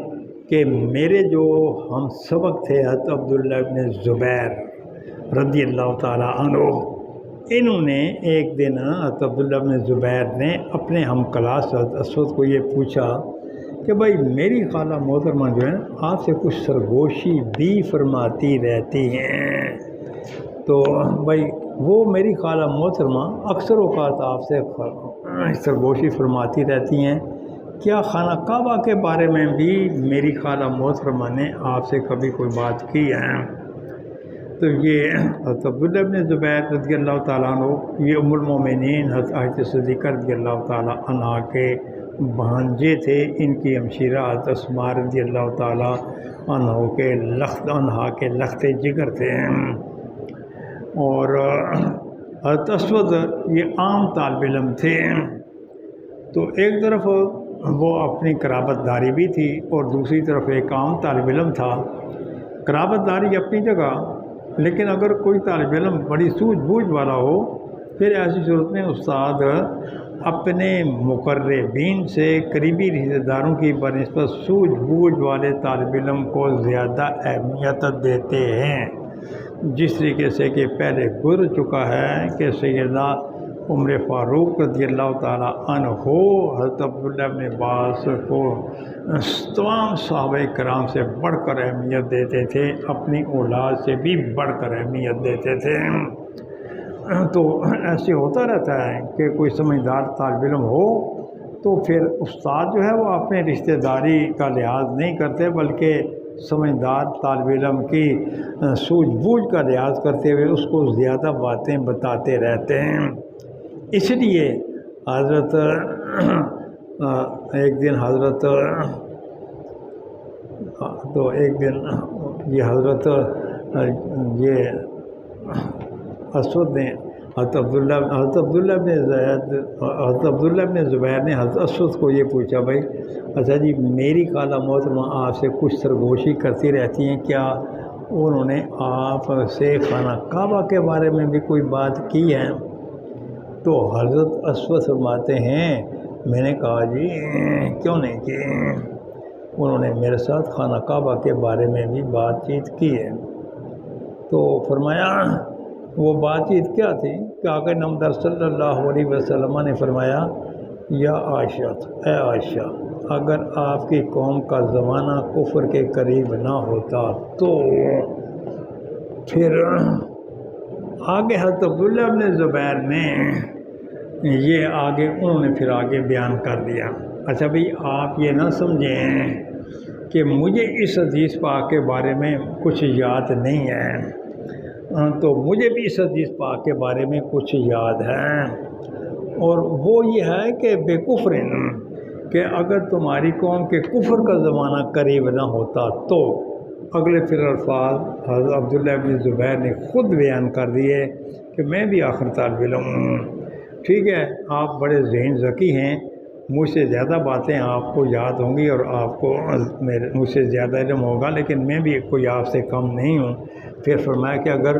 کہ میرے جو ہم سبق تھے حضرت عبداللہ ابن زبیر رضی اللہ تعالی عنہ، انہوں نے ایک دن حضرت عبداللہ ابن زبیر نے اپنے ہم کلاس حضرت اسود کو یہ پوچھا کہ بھائی میری خالہ محترمہ جو ہے آپ سے کچھ سرگوشی بھی فرماتی رہتی ہیں، تو بھائی وہ میری خالہ محترمہ اکثر اوقات آپ سے سرگوشی فرماتی رہتی ہیں، کیا خانہ کعبہ کے بارے میں بھی میری خالہ محترمہ نے آپ سے کبھی کوئی بات کی ہے؟ تو یہ حضرت عبداللہ بن زبیر رضی اللہ تعالیٰ عنہ یہ ام المومنین حضرت عائشہ صدیقہ رضی اللہ تعالیٰ عنہ کے بھانجے تھے، ان کی ہمشیرہ حضرت اسماء رضی اللہ تعالیٰ عنہ کے لخت جگر تھے۔ اور حضرت اسود یہ عام طالب علم تھے، تو ایک طرف وہ اپنی قرابت داری بھی تھی اور دوسری طرف ایک عام طالب علم تھا۔ قرابت داری اپنی جگہ، لیکن اگر کوئی طالب علم بڑی سوجھ بوجھ والا ہو، پھر ایسی صورت میں استاد اپنے مقربین سے، قریبی رشتہ داروں کی بنسبت سوجھ بوجھ والے طالب علم کو زیادہ اہمیت دیتے ہیں، جس طریقے سے کہ پہلے گزر چکا ہے کہ سیدنا عمر فاروق رضی اللہ تعالیٰ عنہ حضرت عبداللہ بن عباس کو تمام صحابہ کرام سے بڑھ کر اہمیت دیتے تھے، اپنی اولاد سے بھی بڑھ کر اہمیت دیتے تھے۔ تو ایسے ہوتا رہتا ہے کہ کوئی سمجھدار طالب علم ہو تو پھر استاد جو ہے وہ اپنے رشتہ داری کا لحاظ نہیں کرتے، بلکہ سمجھدار طالب علم کی سوجھ بوجھ کا لحاظ کرتے ہوئے اس کو زیادہ باتیں بتاتے رہتے ہیں۔ اس لیے حضرت ایک دن یہ حضرت یہ اسود نے حضرت عبداللہ بن زبیر نے حضرت اسود کو یہ پوچھا، بھائی اچھا جی میری خالہ محترمہ آپ سے کچھ سرگوشی کرتی رہتی ہیں، کیا انہوں نے آپ سے خانہ کعبہ کے بارے میں بھی کوئی بات کی ہے؟ تو حضرت اسود فرماتے ہیں، میں نے کہا جی کیوں نہیں کی، انہوں نے میرے ساتھ خانہ کعبہ کے بارے میں بھی بات چیت کی ہے۔ تو فرمایا وہ بات چیت کیا تھی کہ آقا نامدار صلی اللہ علیہ وسلم نے فرمایا، یا عائشہ، اے عائشہ، اگر آپ کی قوم کا زمانہ کفر کے قریب نہ ہوتا تو پھر آگے حضرت عبداللہ بن زبیر نے یہ انہوں نے پھر آگے بیان کر دیا۔ اچھا بھئی آپ یہ نہ سمجھیں کہ مجھے اس حدیث پاک کے بارے میں کچھ یاد نہیں ہے، تو مجھے بھی اس حدیث پاک کے بارے میں کچھ یاد ہے، اور وہ یہ ہے کہ بے کفر، کہ اگر تمہاری قوم کے کفر کا زمانہ قریب نہ ہوتا تو اگلے پھر الفاظ حضرت عبداللہ بن زبیر نے خود بیان کر دیے کہ میں بھی آخر طالب علم ہوں، ٹھیک ہے آپ بڑے ذہین ذکی ہیں، مجھ سے زیادہ باتیں آپ کو یاد ہوں گی اور آپ کو مجھ سے زیادہ علم ہوگا، لیکن میں بھی کوئی آپ سے کم نہیں ہوں۔ پھر فرمایا کہ اگر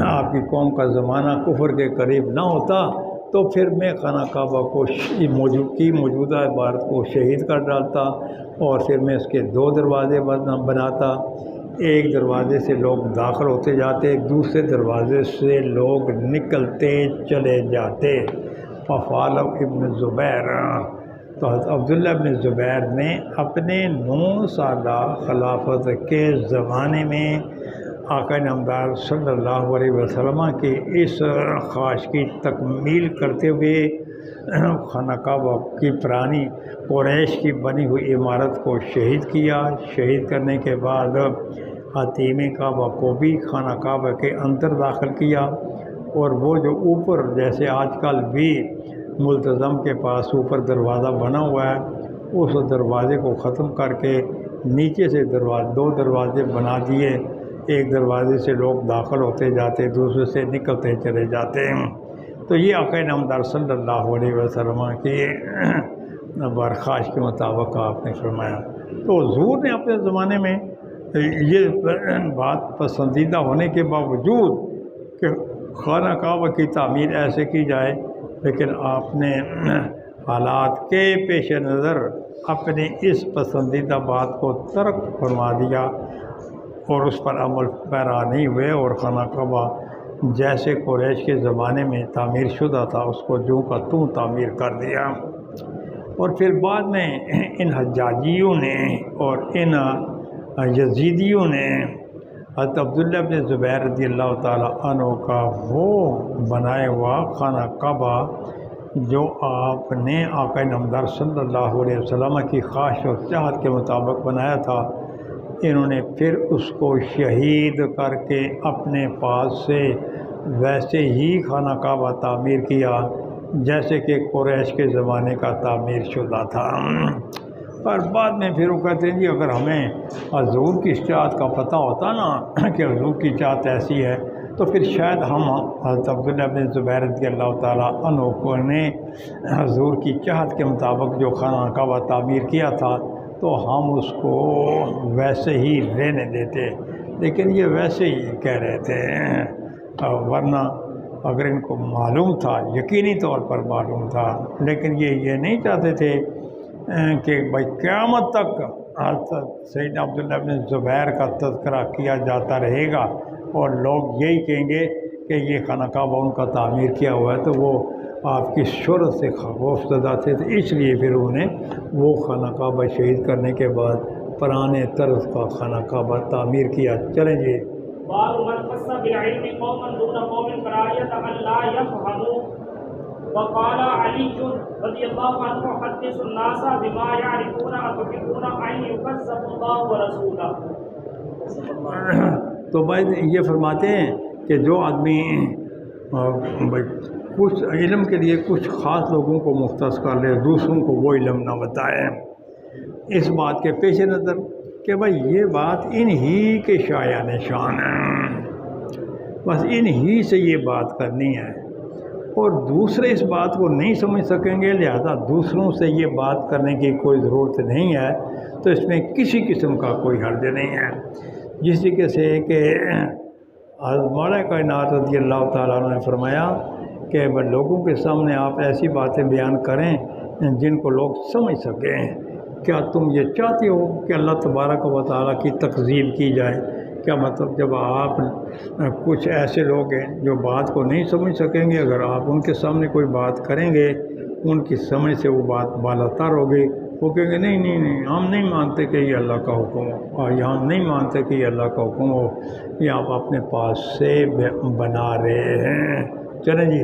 آپ کی قوم کا زمانہ کفر کے قریب نہ ہوتا تو پھر میں خانہ کعبہ کو موجودہ عبارت کو شہید کر ڈالتا، اور پھر میں اس کے 2 دروازے بناتا، ایک دروازے سے لوگ داخل ہوتے جاتے، دوسرے دروازے سے لوگ نکلتے چلے جاتے۔ ففعل ابن زبیر، تو حضرت عبداللہ بن زبیر نے اپنے 9 سالہ خلافت کے زمانے میں آقا نامدار صلی اللہ علیہ وسلم کی اس خواہش کی تکمیل کرتے ہوئے خانہ کعبہ کی پرانی قریش کی بنی ہوئی عمارت کو شہید کیا۔ شہید کرنے کے بعد حتیم کعبہ کو بھی خانہ کعبہ کے اندر داخل کیا، اور وہ جو اوپر جیسے آج کل بھی ملتزم کے پاس اوپر دروازہ بنا ہوا ہے، اس دروازے کو ختم کر کے نیچے سے 2 دروازے بنا دیے، ایک دروازے سے لوگ داخل ہوتے جاتے، دوسرے سے نکلتے چلے جاتے ہیں۔ تو یہ آقا نامدار صلی اللہ علیہ وسلم کی برخاش کے مطابق آپ نے فرمایا۔ تو حضور نے اپنے زمانے میں یہ بات پسندیدہ ہونے کے باوجود کہ خانہ کعبہ کی تعمیر ایسے کی جائے، لیکن آپ نے حالات کے پیش نظر اپنی اس پسندیدہ بات کو ترک فرما دیا اور اس پر عمل پیرا نہیں ہوئے، اور خانہ کعبہ جیسے قریش کے زمانے میں تعمیر شدہ تھا اس کو جوں کا توں تعمیر کر دیا۔ اور پھر بعد میں ان حجاجیوں نے اور ان یزیدیوں نے حضرت عبداللہ بن زبیر رضی اللہ تعالیٰ عنہ کا وہ بنایا ہوا خانہ کعبہ جو آپ نے آقا نامدار صلی اللہ علیہ وسلم کی خواہش اور چاہت کے مطابق بنایا تھا، انہوں نے پھر اس کو شہید کر کے اپنے پاس سے ویسے ہی خانہ کعبہ تعمیر کیا جیسے کہ قریش کے زمانے کا تعمیر شدہ تھا۔ پر بعد میں پھر وہ کہتے ہیں جی اگر ہمیں حضور کی چاہت کا پتہ ہوتا نا کہ حضور کی چاہت ایسی ہے تو پھر شاید ہم حضرت عبداللہ بن زبیر رضی اللہ تعالیٰ عنہ کو نے حضور کی چاہت کے مطابق جو خانہ کعبہ تعمیر کیا تھا تو ہم اس کو ویسے ہی رہنے دیتے، لیکن یہ ویسے ہی کہہ رہے تھے، ورنہ اگر ان کو معلوم تھا، یقینی طور پر معلوم تھا، لیکن یہ نہیں چاہتے تھے کہ بھائی قیامت تک سیدنا عبداللہ بن زبیر کا تذکرہ کیا جاتا رہے گا اور لوگ یہی کہیں گے کہ یہ خانہ کعبہ ان کا تعمیر کیا ہوا ہے، تو وہ آپ کی شہرت سے خوف زدہ تھے، تو اس لیے پھر انہیں وہ خانہ کعبہ شہید کرنے کے بعد پرانے طرز کا خانہ کعبہ تعمیر کیا۔ چلیں جی، باب من خص بالعلم قوما دون قوم كراهية ان لا يفهموا وقال علي رضي الله عنه حدث الناس بما يعرفون اتحبون ان يكذب الله ورسوله۔ تو بھائی یہ فرماتے ہیں کہ جو آدمی کچھ علم کے لیے کچھ خاص لوگوں کو مختص کر لے، دوسروں کو وہ علم نہ بتائے، اس بات کے پیش نظر کہ بھائی یہ بات انہی کے شایان شان ہے، بس انہی سے یہ بات کرنی ہے اور دوسرے اس بات کو نہیں سمجھ سکیں گے، لہذا دوسروں سے یہ بات کرنے کی کوئی ضرورت نہیں ہے، تو اس میں کسی قسم کا کوئی حرج نہیں ہے۔ جس طریقے سے کہ حضرت مولا کائنات رضی اللہ تعالیٰ عنہ نے فرمایا کہ لوگوں کے سامنے آپ ایسی باتیں بیان کریں جن کو لوگ سمجھ سکیں۔ کیا تم یہ چاہتے ہو کہ اللہ تبارک و تعالیٰ کی تکذیب کی جائے؟ کیا مطلب جب آپ کچھ ایسے لوگ ہیں جو بات کو نہیں سمجھ سکیں گے، اگر آپ ان کے سامنے کوئی بات کریں گے ان کی سمجھ سے وہ بات بالاتر ہوگی، وہ کہیں گے نہیں ہم نہیں مانتے کہ یہ اللہ کا حکم ہو، اور یہ ہم نہیں مانتے کہ یہ اللہ کا حکم ہو، یہ آپ اپنے پاس سے بنا رہے ہیں۔ چلیں جی،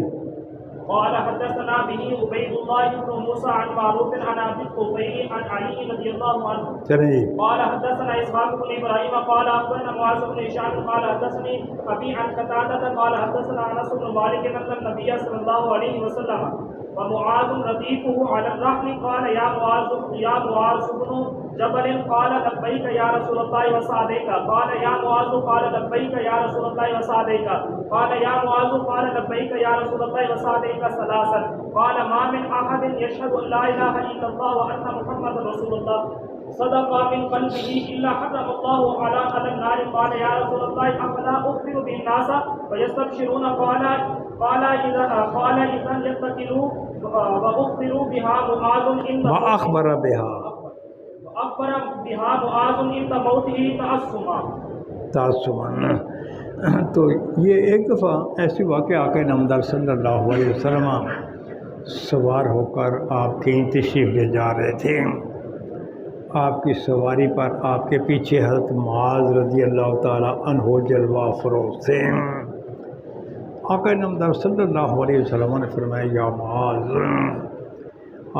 قال حدثنا به عبيد الله بن موسى عن معروف عن ابي الطفيل عن علي رضي الله عنه چلیں جی، قال حدثنا اسحاق بن ابراهيم قال اخبرنا معاذ بن هشام قال حدثني ابي عن قتاده قال حدثنا انس بن مالك ان النبي صلى الله عليه وسلم ومعاذ رديفه على الرحل قال يا معاذ بن جبل قال لبيك يا رسول الله وسعديك قال يا معاذ قال لبيك يا رسول الله وسعديك قال يا معاذ قال لبيك يا رسول الله وسعديك ثلاثا قال ما من احد يشهد ان لا اله الا الله وان محمد رسول الله صدق من قلبه الا حرم الله على النار قال يا رسول الله افلا اخبر بالناس ويستبشرون قال اذا يتكلوا واخبروا بها معاذ ان وأخبر بها معاذ عند موته تعصبا۔ تو یہ ایک دفعہ ایسی واقعہ آقا نامدار صلی اللہ علیہ وسلم سوار ہو کر آپ کہیں تشریف لے جا رہے تھے، آپ کی سواری پر آپ کے پیچھے حضرت معاذ رضی اللہ تعالیٰ عنہ جلوہ فروز تھے۔ آقا نامدار صلی اللہ علیہ وسلم نے فرمایا یا معاذ،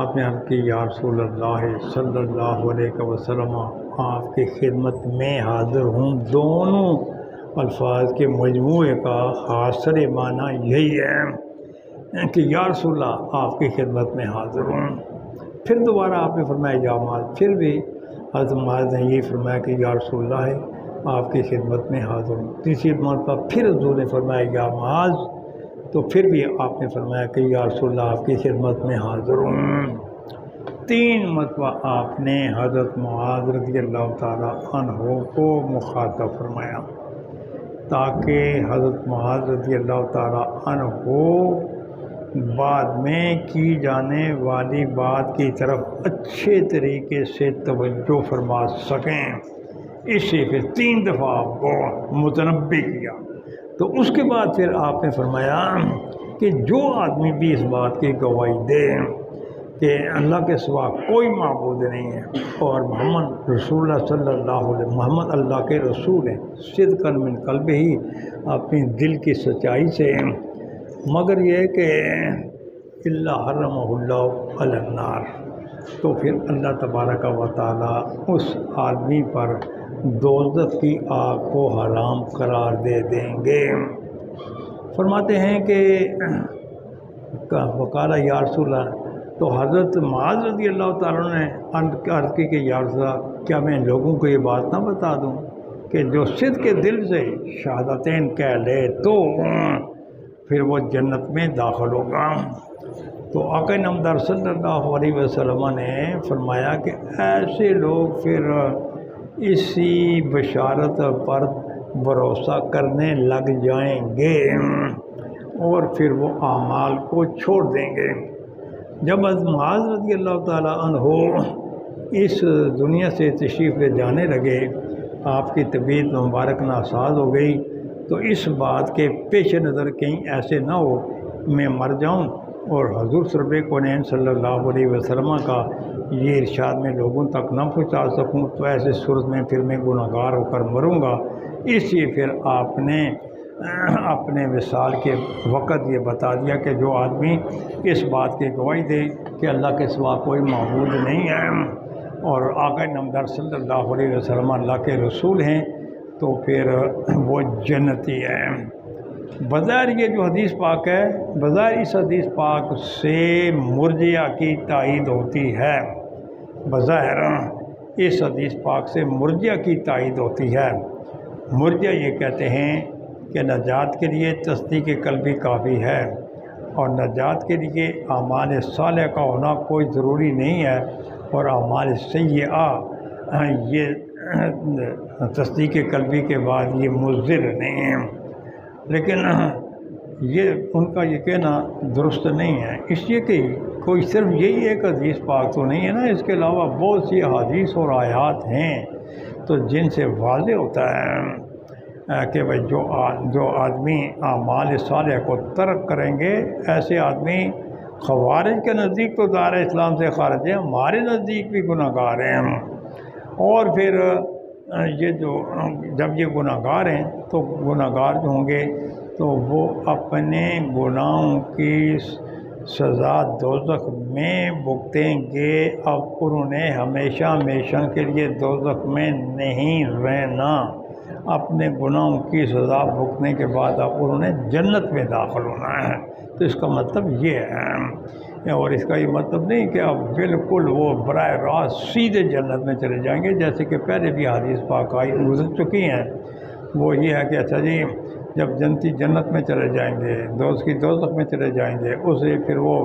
آپ نے عرض کی یا رسول اللہ صلی اللہ علیہ وسلم آپ کی خدمت میں حاضر ہوں۔ دونوں الفاظ کے مجموعے کا حاصل معنی یہی ہے کہ یا رسول اللہ آپ کی خدمت میں حاضر ہوں۔ پھر دوبارہ آپ نے فرمایا یا معاذ، پھر بھی حضرت معاذ نے یہ فرمایا کہ یا رسول اللہ آپ کی خدمت میں حاضر ہوں۔ تیسری مرتبہ پھر حضور نے فرمایا یا معاذ، تو پھر بھی آپ نے فرمایا کہ یا رسول اللہ آپ کی خدمت میں حاضر ہوں۔ 3 مرتبہ آپ نے حضرت معاذ رضی اللہ تعالیٰ عنہ کو مخاطب فرمایا تاکہ حضرت معاذ رضی اللہ تعالیٰ عنہ بعد میں کی جانے والی بات کی طرف اچھے طریقے سے توجہ فرما سکیں۔ اس سے پھر 3 دفعہ آپ کو متنبہ کیا۔ تو اس کے بعد پھر آپ نے فرمایا کہ جو آدمی بھی اس بات کی گواہی دے کہ اللہ کے سوا کوئی معبود نہیں ہے اور محمد رسول اللہ صلی اللہ علیہ محمد اللہ کے رسول ہیں، صدقاً من قلب ہی اپنی دل کی سچائی سے، مگر یہ کہ اللہ حرمہ اللہ علی النار، تو پھر اللہ تبارک و تعالیٰ اس آدمی پر دوزخ کی آگ کو حرام قرار دے دیں گے۔ فرماتے ہیں کہ وقال یا رسول اللہ، تو حضرت معاذ رضی اللہ تعالیٰ نے عرض کی کہ یا رسول اللہ، کیا میں لوگوں کو یہ بات نہ بتا دوں کہ جو صدق کے دل سے شہادتین کہہ لے تو پھر وہ جنت میں داخل ہوگا۔ تو آقا نامدار صلی اللہ علیہ وسلم نے فرمایا کہ ایسے لوگ پھر اسی بشارت پر بھروسہ کرنے لگ جائیں گے اور پھر وہ اعمال کو چھوڑ دیں گے۔ جب معاذ رضی اللہ تعالیٰ عنہ اس دنیا سے تشریف لے جانے لگے، آپ کی طبیعت مبارک ناساز ہو گئی، تو اس بات کے پیش نظر کہیں ایسے نہ ہو میں مر جاؤں اور حضور سرور کونین صلی اللہ علیہ وسلم کا یہ ارشاد میں لوگوں تک نہ پہنچا سکوں، تو ایسے صورت میں پھر میں گناہ گار ہو کر مروں گا۔ اس لیے پھر آپ نے اپنے وصال کے وقت یہ بتا دیا کہ جو آدمی اس بات کی گواہی دے کہ اللہ کے سوا کوئی معبود نہیں ہے اور آقا نامدار صلی اللہ علیہ وسلم اللہ کے رسول ہیں، تو پھر وہ جنتی ہے۔ بظاہر یہ جو حدیث پاک ہے، بظاہر اس حدیث پاک سے مرجئہ کی تائید ہوتی ہے، بظاہر اس حدیث پاک سے مرجئہ کی تائید ہوتی ہے۔ مرجئہ یہ کہتے ہیں کہ نجات کے لیے تصدیق قلبی کافی ہے اور نجات کے لیے اعمال صالحہ کا ہونا کوئی ضروری نہیں ہے، اور اعمال سیئہ یہ تصدیق قلبی کے بعد یہ مضر نہیں ہے۔ لیکن یہ ان کا یہ کہنا درست نہیں ہے، اس لیے کہ کوئی صرف یہی ایک حدیث پاک تو نہیں ہے نا، اس کے علاوہ بہت سی حدیث اور آیات ہیں تو جن سے واضح ہوتا ہے کہ بھائی جو آدمی اعمال صالحہ کو ترک کریں گے، ایسے آدمی خوارج کے نزدیک تو دار اسلام سے خارج ہیں، ہمارے نزدیک بھی گناہ گار ہیں۔ اور پھر یہ جب یہ گناہ گار ہیں تو گناہ گار جو ہوں گے تو وہ اپنے گناہوں کی سزا دوزخ میں بھگتیں گے۔ اب انہوں نے ہمیشہ ہمیشہ کے لیے دوزخ میں نہیں رہنا، اپنے گناہوں کی سزا بھگتنے کے بعد اب انہوں نے جنت میں داخل ہونا ہے۔ تو اس کا مطلب یہ ہے، اور اس کا یہ مطلب نہیں کہ اب بالکل وہ براہ راست سیدھے جنت میں چلے جائیں گے، جیسے کہ پہلے بھی حدیث پاک گزر چکی ہیں۔ وہ یہ ہے کہ اچھا جی جب جنتی جنت میں چلے جائیں گے، دوزخ میں چلے جائیں گے، اسے پھر وہ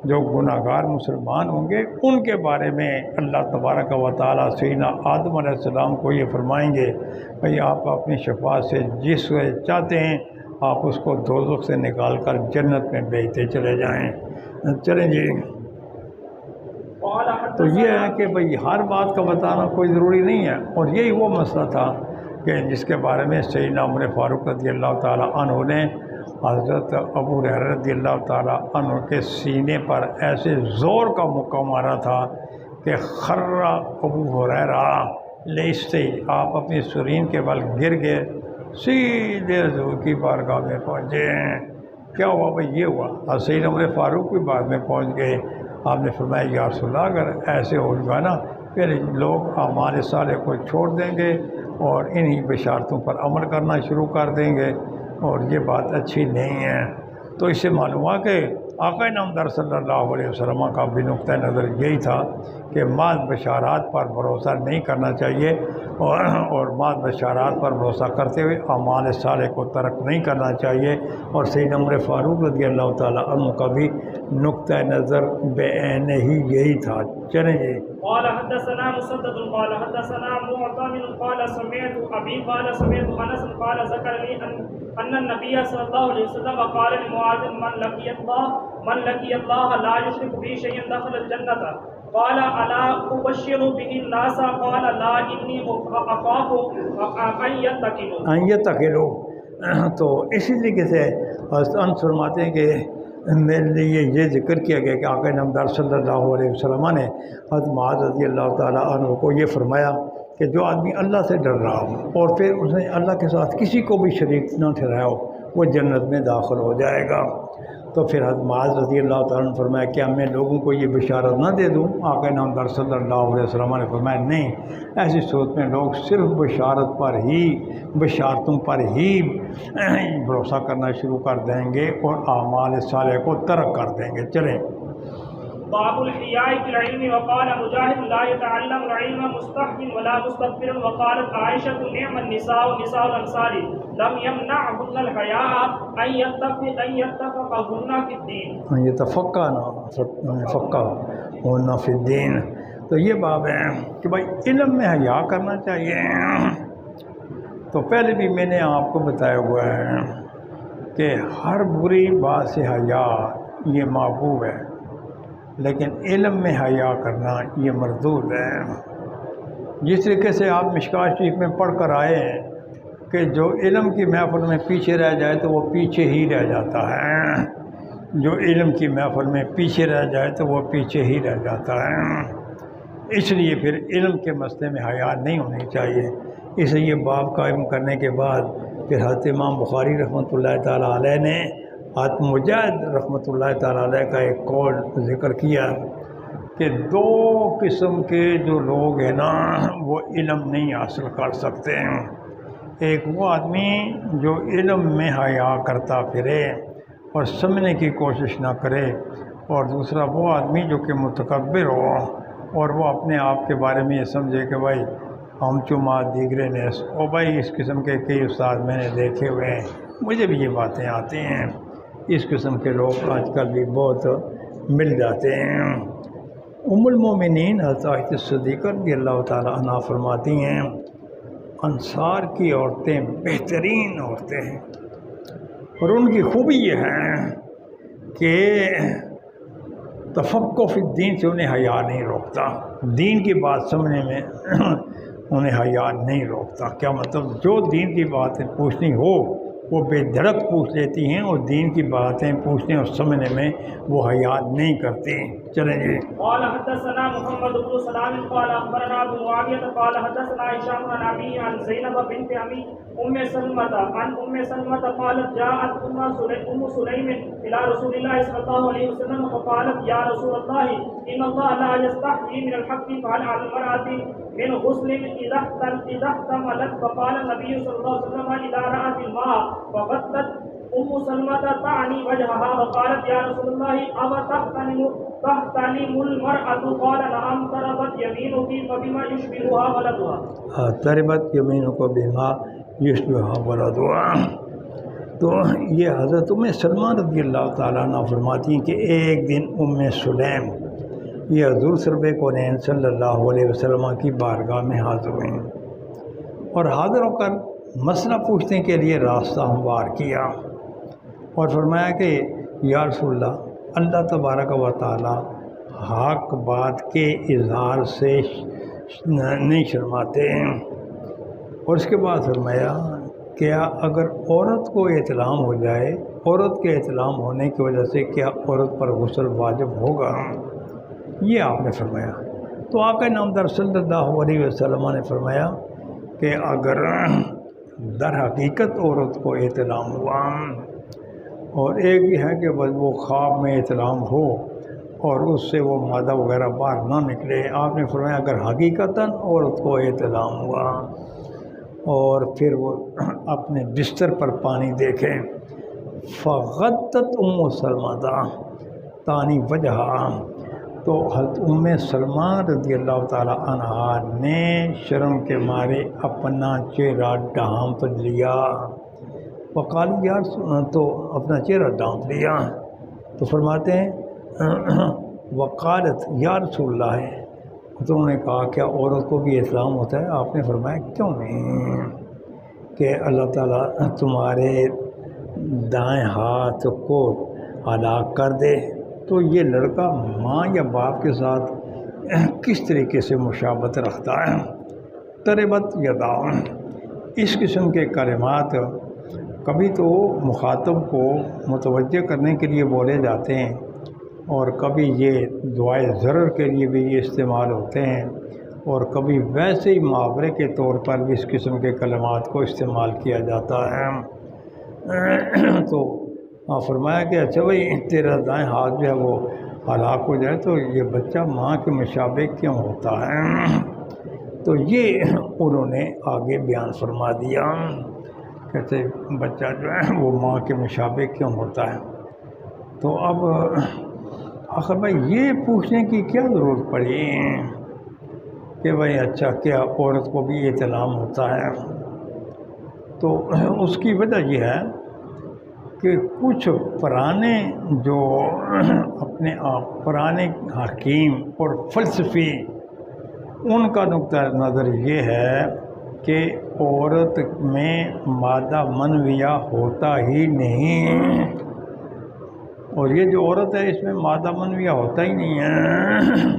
جو گناہ گار مسلمان ہوں گے ان کے بارے میں اللہ تبارک و تعالیٰ سیدنا آدم علیہ السلام کو یہ فرمائیں گے، بھئی آپ اپنی شفاعت سے جس چاہتے ہیں آپ اس کو دوزخ سے نکال کر جنت میں بھیجتے چلے جائیں۔ چلیں جی، تو یہ ہے کہ بھئی ہر بات کا بتانا کوئی ضروری نہیں ہے، اور یہی وہ مسئلہ تھا کہ جس کے بارے میں سیدنا عمر فاروق رضی اللہ تعالیٰ عنہ نے حضرت ابو ہریرہ رضی اللہ تعالیٰ عنہ کے سینے پر ایسے زور کا مکہ مارا تھا کہ خرّ ابو ہریرہ لیستے، آپ اپنی سرین کے بل گر گئے، سیدھے حضور کی بارگاہ میں پہنچے۔ کیا ہوا بھئی؟ یہ ہوا، سیدنا عمر فاروق بھی بعد میں پہنچ گئے۔ آپ نے فرمایا یا رسول اللہ اگر ایسے ہو گا نا پھر لوگ اعمال صالح کو چھوڑ دیں گے اور انہی بشارتوں پر عمل کرنا شروع کر دیں گے، اور یہ بات اچھی نہیں ہے۔ تو اس سے معلوم ہوا کہ آقا نامدار صلی اللہ علیہ وسلم کا بھی نقطہ نظر یہی تھا کہ محض بشارات پر بھروسہ نہیں کرنا چاہیے، اور محض بشارات پر بھروسہ کرتے ہوئے اعمال صالح کو ترک نہیں کرنا چاہیے، اور سیدنا عمر فاروق رضی اللہ تعالیٰ عنہ کا بھی نقطہ نظر بعین ہی یہی تھا۔ چلیں جی۔ قال حدثنا مسدد قال حدثنا معتمر قال سمعت ابي قال سمعت انس قال ذكر لي ان النبي صلى الله عليه وسلم قال لمعاذ من لقي الله لا يشرك به شيئا دخل الجنة قال الا ابشر به الناس قال لا اني اخاف ان يتقلوا۔ تو اسی طریقے سے انس فرماتے ہیں کہ میرے لیے یہ ذکر کیا گیا کہ آقا نامدار صلی اللہ علیہ وسلم نے حضرت معاذ رضی اللہ تعالیٰ عنہ کو یہ فرمایا کہ جو آدمی اللہ سے ڈر رہا ہو اور پھر اس نے اللہ کے ساتھ کسی کو بھی شریک نہ ٹھہرایا ہو وہ جنت میں داخل ہو جائے گا۔ تو پھر حضرت معاذ رضی اللہ تعالیٰ نے فرمایا کیا میں لوگوں کو یہ بشارت نہ دے دوں؟ آقا نامدار صلی اللہ علیہ وسلم نے فرمایا نہیں، ایسی صورت میں لوگ صرف بشارتوں پر ہی بھروسہ کرنا شروع کر دیں گے اور اعمال صالح کو ترک کر دیں گے۔ چلیں باب الحياء في العلم. وقال مجاهد لا يتعلم العلم مستحي ولا مستكبر. وقالت عائشة نعم النساء نساء الأنصار لم يمنعهن الحياء أن يتفقهن في الدين. يتفقهن في الدين. تو یہ باب ہے کہ بھائی علم میں حیا کرنا چاہیے۔ تو پہلے بھی میں نے آپ کو بتایا ہوا ہے کہ ہر بری بات سے حیا یہ محبوب ہے، لیکن علم میں حیا کرنا یہ مردود ہے۔ جس طریقے سے آپ مشکوٰۃ شریف میں پڑھ کر آئے ہیں کہ جو علم کی محفل میں پیچھے رہ جائے تو وہ پیچھے ہی رہ جاتا ہے، جو علم کی محفل میں پیچھے رہ جائے تو وہ پیچھے ہی رہ جاتا ہے۔ اس لیے پھر علم کے مسئلے میں حیا نہیں ہونی چاہیے۔ اس لیے باب قائم کرنے کے بعد پھر حضرت امام بخاری رحمۃ اللہ تعالیٰ علیہ نے حضرت مجاہد رحمۃ اللہ تعالیٰ علیہ کا ایک قول ذکر کیا کہ دو قسم کے جو لوگ ہیں نا وہ علم نہیں حاصل کر سکتے ہیں۔ ایک وہ آدمی جو علم میں حیا کرتا پھرے اور سمجھنے کی کوشش نہ کرے، اور دوسرا وہ آدمی جو کہ متکبر ہو اور وہ اپنے آپ کے بارے میں یہ سمجھے کہ بھائی ہم چما دیگرے نیس، اور بھائی اس قسم کے کئی استاد میں نے دیکھے ہوئے ہیں، مجھے بھی یہ باتیں آتی ہیں۔ اس قسم کے لوگ آج کل بھی بہت مل جاتے ہیں۔ ام المومنین حضرت عائشہ صدیقہ رضی اللہ تعالیٰ عنہا فرماتی ہیں انصار کی عورتیں بہترین عورتیں ہیں، اور ان کی خوبی یہ ہے کہ تفقہ فی الدین سے انہیں حیا نہیں روکتا، دین کی بات سمجھنے میں انہیں حیا نہیں روکتا۔ کیا مطلب؟ جو دین کی باتیں پوچھنی ہو وہ بے دھڑک پوچھ لیتی ہیں، اور دین کی باتیں پوچھنے اور سمجھنے میں وہ حیا نہیں کرتی۔ چلیں جی۔ قال حدثنا محمد بن سلام قال اخبرنا ابو معاوية قال حدثنا هشام عن ابي عن زينب بنت ابي ام سلمة عن ام سلمة قالت جاءت ام سليم الى رسول الله صلى الله عليه وسلم فقالت يا رسول الله ان الله لا يستحيي من الحق فهل على المرأة من غسل اذا احتملت؟ فقال النبي صلى الله عليه وسلم اذا رأت الماء فغطت ام سلمة تعني وجهها وقالت يا رسول الله او تحتلم المرأة؟ قال نعم تربت يمينك فبما يشبهها ولدها. تربت يمينك بما يشبهها ولدها. تو یہ حضرت ام سلمہ رضی اللہ تعالیٰ عنہ فرماتی ہیں کہ ایک دن ام سلیم یہ حضور سرب کونین صلی اللہ علیہ وسلم کی بارگاہ میں حاضر ہوئیں، اور حاضر ہو کر مسئلہ پوچھنے کے لیے راستہ ہموار کیا اور فرمایا کہ یا رسول اللہ، اللہ تبارک و تعالی حق بات کے اظہار سے نہیں شرماتے ہیں۔ اور اس کے بعد فرمایا کیا اگر عورت کو احتلام ہو جائے، عورت کے احتلام ہونے کی وجہ سے کیا عورت پر غسل واجب ہوگا؟ یہ آپ نے فرمایا۔ تو آقا نامدار صلی اللہ علیہ وسلم نے فرمایا کہ اگر در حقیقت عورت کو احتلام ہوا، اور ایک یہ ہے کہ بس وہ خواب میں احتلام ہو اور اس سے وہ مادہ وغیرہ باہر نہ نکلے، آپ نے فرمایا اگر حقیقتاً عورت کو احتلام ہوا اور پھر وہ اپنے بستر پر پانی دیکھیں، فغطت ام سلمہ تانی وجہ، تو حضرت ام سلمہ رضی اللہ تعالیٰ عنہا نے شرم کے مارے اپنا چہرہ ڈھانپ لیا، وقال یا تو اپنا چہرہ ڈھانپ لیا، تو فرماتے ہیں وقالت یا رسول اللہ ہے، تو انہوں نے کہا کیا عورت کو بھی احتلام ہوتا ہے؟ آپ نے فرمایا کیوں نہیں، کہ اللہ تعالیٰ تمہارے دائیں ہاتھ کو ہلاک کر دے۔ تو یہ لڑکا ماں یا باپ کے ساتھ کس طریقے سے مشابہت رکھتا ہے؟ تربت یدا، اس قسم کے کلمات کبھی تو مخاطب کو متوجہ کرنے کے لیے بولے جاتے ہیں، اور کبھی یہ دعائے ضرر کے لیے بھی یہ استعمال ہوتے ہیں، اور کبھی ویسے ہی محاورے کے طور پر بھی اس قسم کے کلمات کو استعمال کیا جاتا ہے۔ تو فرمایا کہ اچھا بھائی تیرا دائیں ہاتھ جو ہے وہ ہلاک ہو جائے تو یہ بچہ ماں کے مشابہ کیوں ہوتا ہے؟ تو یہ انہوں نے آگے بیان فرما دیا، کہتے بچہ جو ہے وہ ماں کے مشابہ کیوں ہوتا ہے۔ تو اب آخر بھائی یہ پوچھنے کی کیا ضرورت پڑی کہ بھائی اچھا کیا عورت کو بھی احتلام ہوتا ہے؟ تو اس کی وجہ یہ ہے کہ کچھ پرانے جو اپنے آپ پرانے حکیم اور فلسفی، ان کا نقطہ نظر یہ ہے کہ عورت میں مادہ منویہ ہوتا ہی نہیں، اور یہ جو عورت ہے اس میں مادہ منویہ ہوتا ہی نہیں ہے،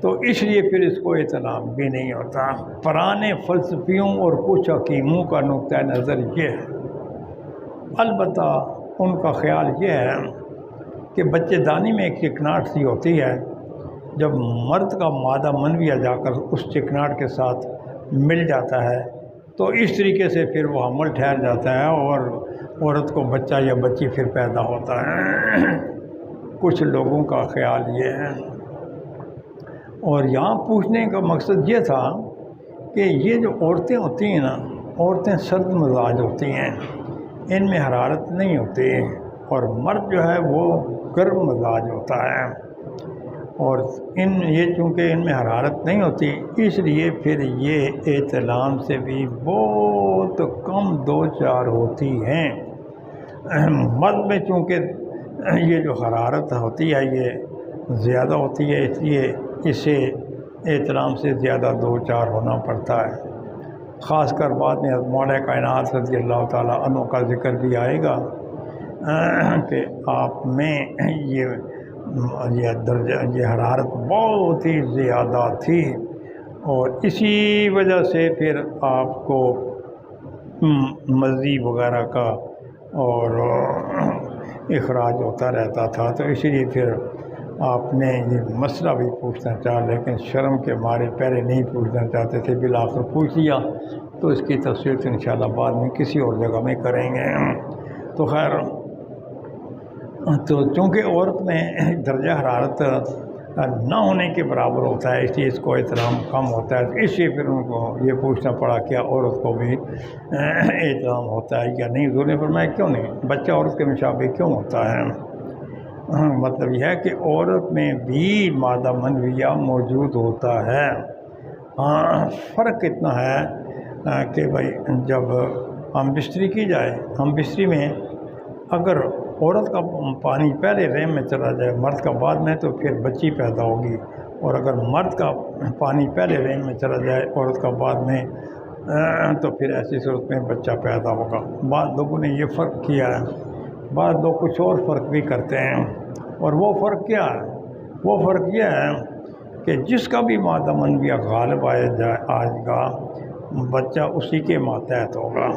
تو اس لیے پھر اس کو احترام بھی نہیں ہوتا۔ پرانے فلسفیوں اور کچھ حکیموں کا نقطہ نظر یہ ہے۔ البتہ ان کا خیال یہ ہے کہ بچے دانی میں ایک چکناہٹ سی ہوتی ہے، جب مرد کا مادہ منویہ جا کر اس چکناہٹ کے ساتھ مل جاتا ہے تو اس طریقے سے پھر وہ حمل ٹھہر جاتا ہے اور عورت کو بچہ یا بچی پھر پیدا ہوتا ہے۔ کچھ لوگوں کا خیال یہ ہے، اور یہاں پوچھنے کا مقصد یہ تھا کہ یہ جو عورتیں ہوتی ہیں نا، عورتیں سرد مزاج ہوتی ہیں، ان میں حرارت نہیں ہوتی، اور مرد جو ہے وہ گرم مزاج ہوتا ہے، اور یہ چونکہ ان میں حرارت نہیں ہوتی اس لیے پھر یہ احتلام سے بھی بہت کم دو چار ہوتی ہیں۔ مرد میں چونکہ یہ جو حرارت ہوتی ہے یہ زیادہ ہوتی ہے، اس لیے اسے احتلام سے زیادہ دو چار ہونا پڑتا ہے۔ خاص کر بعد میں مولا کائنات رضی اللہ تعالیٰ عنہ کا ذکر بھی آئے گا کہ آپ میں یہ درجہ یہ حرارت بہت ہی زیادہ تھی، اور اسی وجہ سے پھر آپ کو مزی وغیرہ کا اور اخراج ہوتا رہتا تھا، تو اسی لیے پھر آپ نے یہ مسئلہ بھی پوچھنا چاہا، لیکن شرم کے مارے پہلے نہیں پوچھنا چاہتے تھے، بالآخر پوچھ لیا۔ تو اس کی تفصیل تو انشاءاللہ بعد میں کسی اور جگہ میں کریں گے۔ تو خیر، تو چونکہ عورت میں درجہ حرارت نہ ہونے کے برابر ہوتا ہے، اس لیے اس کو احترام کم ہوتا ہے، تو اس لیے پھر ان کو یہ پوچھنا پڑا کیا عورت کو بھی احترام ہوتا ہے یا نہیں؟ حضور نے فرمایا کیوں نہیں، بچہ عورت کے مشابہ کیوں ہوتا ہے؟ مطلب یہ ہے کہ عورت میں بھی مادہ منویہ موجود ہوتا ہے۔ ہاں، فرق اتنا ہے کہ بھائی جب ہم بستری کی جائے، ہم بستری میں اگر عورت کا پانی پہلے رحم میں چلا جائے، مرد کا بعد میں، تو پھر بچی پیدا ہوگی، اور اگر مرد کا پانی پہلے رحم میں چلا جائے، عورت کا بعد میں، تو پھر ایسی صورت میں بچہ پیدا ہوگا۔ بعض لوگوں نے یہ فرق کیا ہے، بعض لوگ کچھ اور فرق بھی کرتے ہیں، اور وہ فرق کیا ہے؟ وہ فرق یہ ہے کہ جس کا بھی مادہ منویہ غالب آئے گا بچہ اسی کے ماتحت ہوگا۔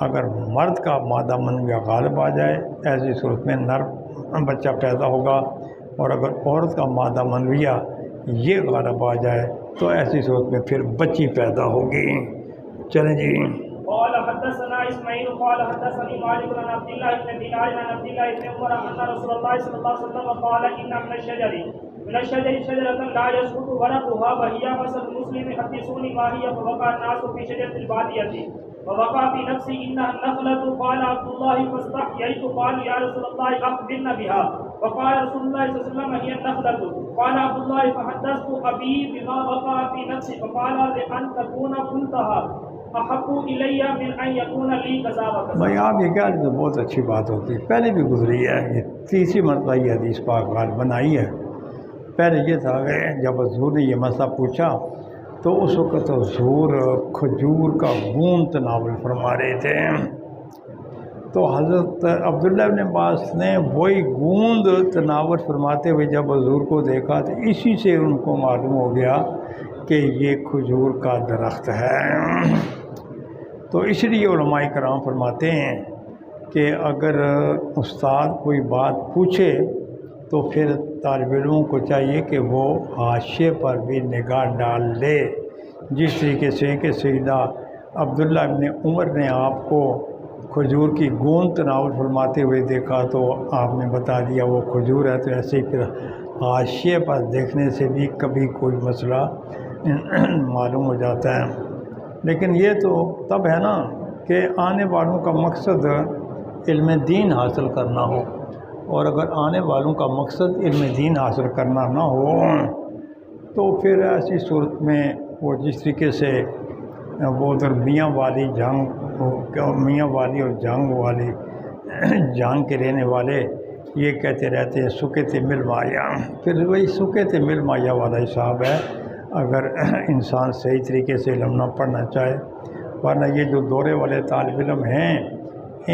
اگر مرد کا مادہ منویہ غالب آ جائے ایسی صورت میں نر بچہ پیدا ہوگا، اور اگر عورت کا مادہ منویہ یہ غالب آ جائے تو ایسی صورت میں پھر بچی پیدا ہوگی۔ چلیں جی۔ قال حدثنا اسماعيل قال حدثني مالك عن عبد الله بن دينار عن عبد الله بن عمر ان رسول الله صلى الله عليه وسلم قال ان من الشجر شجرة لا يسقط ورقها وهي مثل المسلم حدثوني ما هي، فوقع الناس في شجرة البادية ووقع في نفسي انها النخلة، قال عبد الله فاستحييت، قال يا رسول الله اخبرنا بها، وقال رسول الله صلى الله عليه وسلم هي النخلة، قال عبد الله فحدثت ابي بما وقع في نفسي، فقال لان تكون قلتها احب الی من ان یکون لی کذا وکذا۔ بھائی آپ یہ کہہ رہے تو بہت اچھی بات ہوتی ہے، پہلے بھی گزری ہے، یہ تیسری مرتبہ یہ حدیث پاک غالب بنائی ہے۔ پہلے یہ تھا کہ جب حضور نے یہ مسئلہ پوچھا تو اس وقت حضور کھجور کا گون تناول فرما رہے تھے، تو حضرت عبداللہ بن عباس نے وہی گوند تناول فرماتے ہوئے جب حضور کو دیکھا تو اسی سے ان کو معلوم ہو گیا کہ یہ کھجور کا درخت ہے۔ تو اس لیے علماء کرام فرماتے ہیں کہ اگر استاد کوئی بات پوچھے تو پھر طالب علموں کو چاہیے کہ وہ حاشیے پر بھی نگاہ ڈال لے، جس طریقے سے کہ سیدنا عبداللہ ابن عمر نے آپ کو کھجور کی گوند تناول فرماتے ہوئے دیکھا تو آپ نے بتا دیا وہ کھجور ہے، تو ایسے ہی پھر حاشیے پر دیکھنے سے بھی کبھی کوئی مسئلہ معلوم ہو جاتا ہے۔ لیکن یہ تو تب ہے نا کہ آنے والوں کا مقصد علم دین حاصل کرنا ہو، اور اگر آنے والوں کا مقصد علم دین حاصل کرنا نہ ہو تو پھر ایسی صورت میں وہ جس طریقے سے وہ ادھر میاں والی اور جنگ کے رہنے والے یہ کہتے رہتے ہیں سکت مل مایا، پھر وہی سکت مل مایا والا حساب ہے اگر انسان صحیح طریقے سے علم نہ پڑھنا چاہے۔ ورنہ یہ جو دورے والے طالب علم ہیں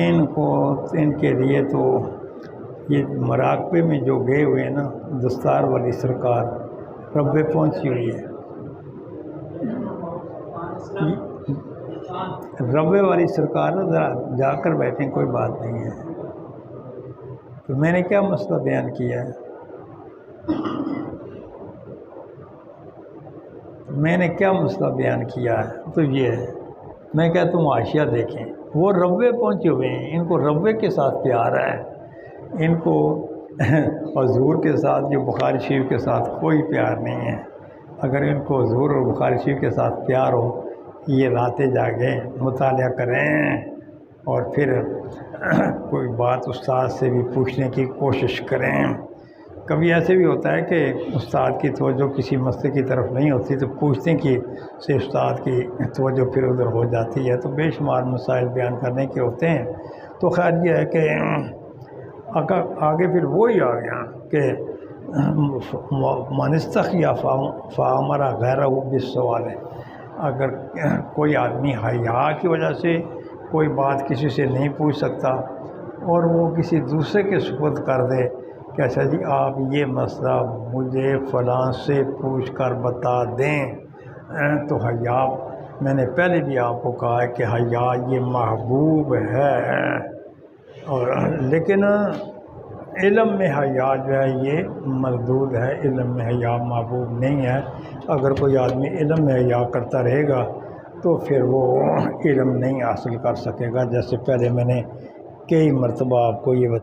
ان کے لیے تو یہ مراقبے میں جو گئے ہوئے ہیں نا، دستار والی سرکار ربے پہنچی ہوئی ہے، ربے والی سرکار نا ذرا جا کر بیٹھیں، کوئی بات نہیں ہے۔ تو میں نے کیا مسئلہ بیان کیا ہے؟ تو یہ ہے، میں کہتا ہوں حاشیہ دیکھیں، وہ ربے پہنچے ہوئے ہیں، ان کو ربے کے ساتھ پیار ہے، ان کو حضور کے ساتھ جو بخاری شریف کے ساتھ کوئی پیار نہیں ہے۔ اگر ان کو حضور اور بخاری شریف کے ساتھ پیار ہو، یہ راتیں جاگیں، مطالعہ کریں، اور پھر کوئی بات استاد سے بھی پوچھنے کی کوشش کریں۔ کبھی ایسے بھی ہوتا ہے کہ استاد کی توجہ کسی مسئلے کی طرف نہیں ہوتی تو پوچھنے کی سے استاد کی توجہ پھر ادھر ہو جاتی ہے، تو بے شمار مسائل بیان کرنے کے ہوتے ہیں۔ تو خیر یہ ہے کہ آگے پھر وہی آ گیا کہ من استحیا فامر غیرہ بالسؤال، اگر کوئی آدمی حیا کی وجہ سے کوئی بات کسی سے نہیں پوچھ سکتا اور وہ کسی دوسرے کے سپرد کر دے کہ اچھا جی آپ یہ مسئلہ مجھے فلاں سے پوچھ کر بتا دیں، تو حیا، میں نے پہلے بھی آپ کو کہا ہے کہ حیا یہ محبوب ہے، اور لیکن علم میں حیا جو ہے یہ مردود ہے، علم میں حیا محبوب نہیں ہے۔ اگر کوئی آدمی علم میں حیا کرتا رہے گا تو پھر وہ علم نہیں حاصل کر سکے گا، جیسے پہلے میں نے کئی مرتبہ آپ کو یہ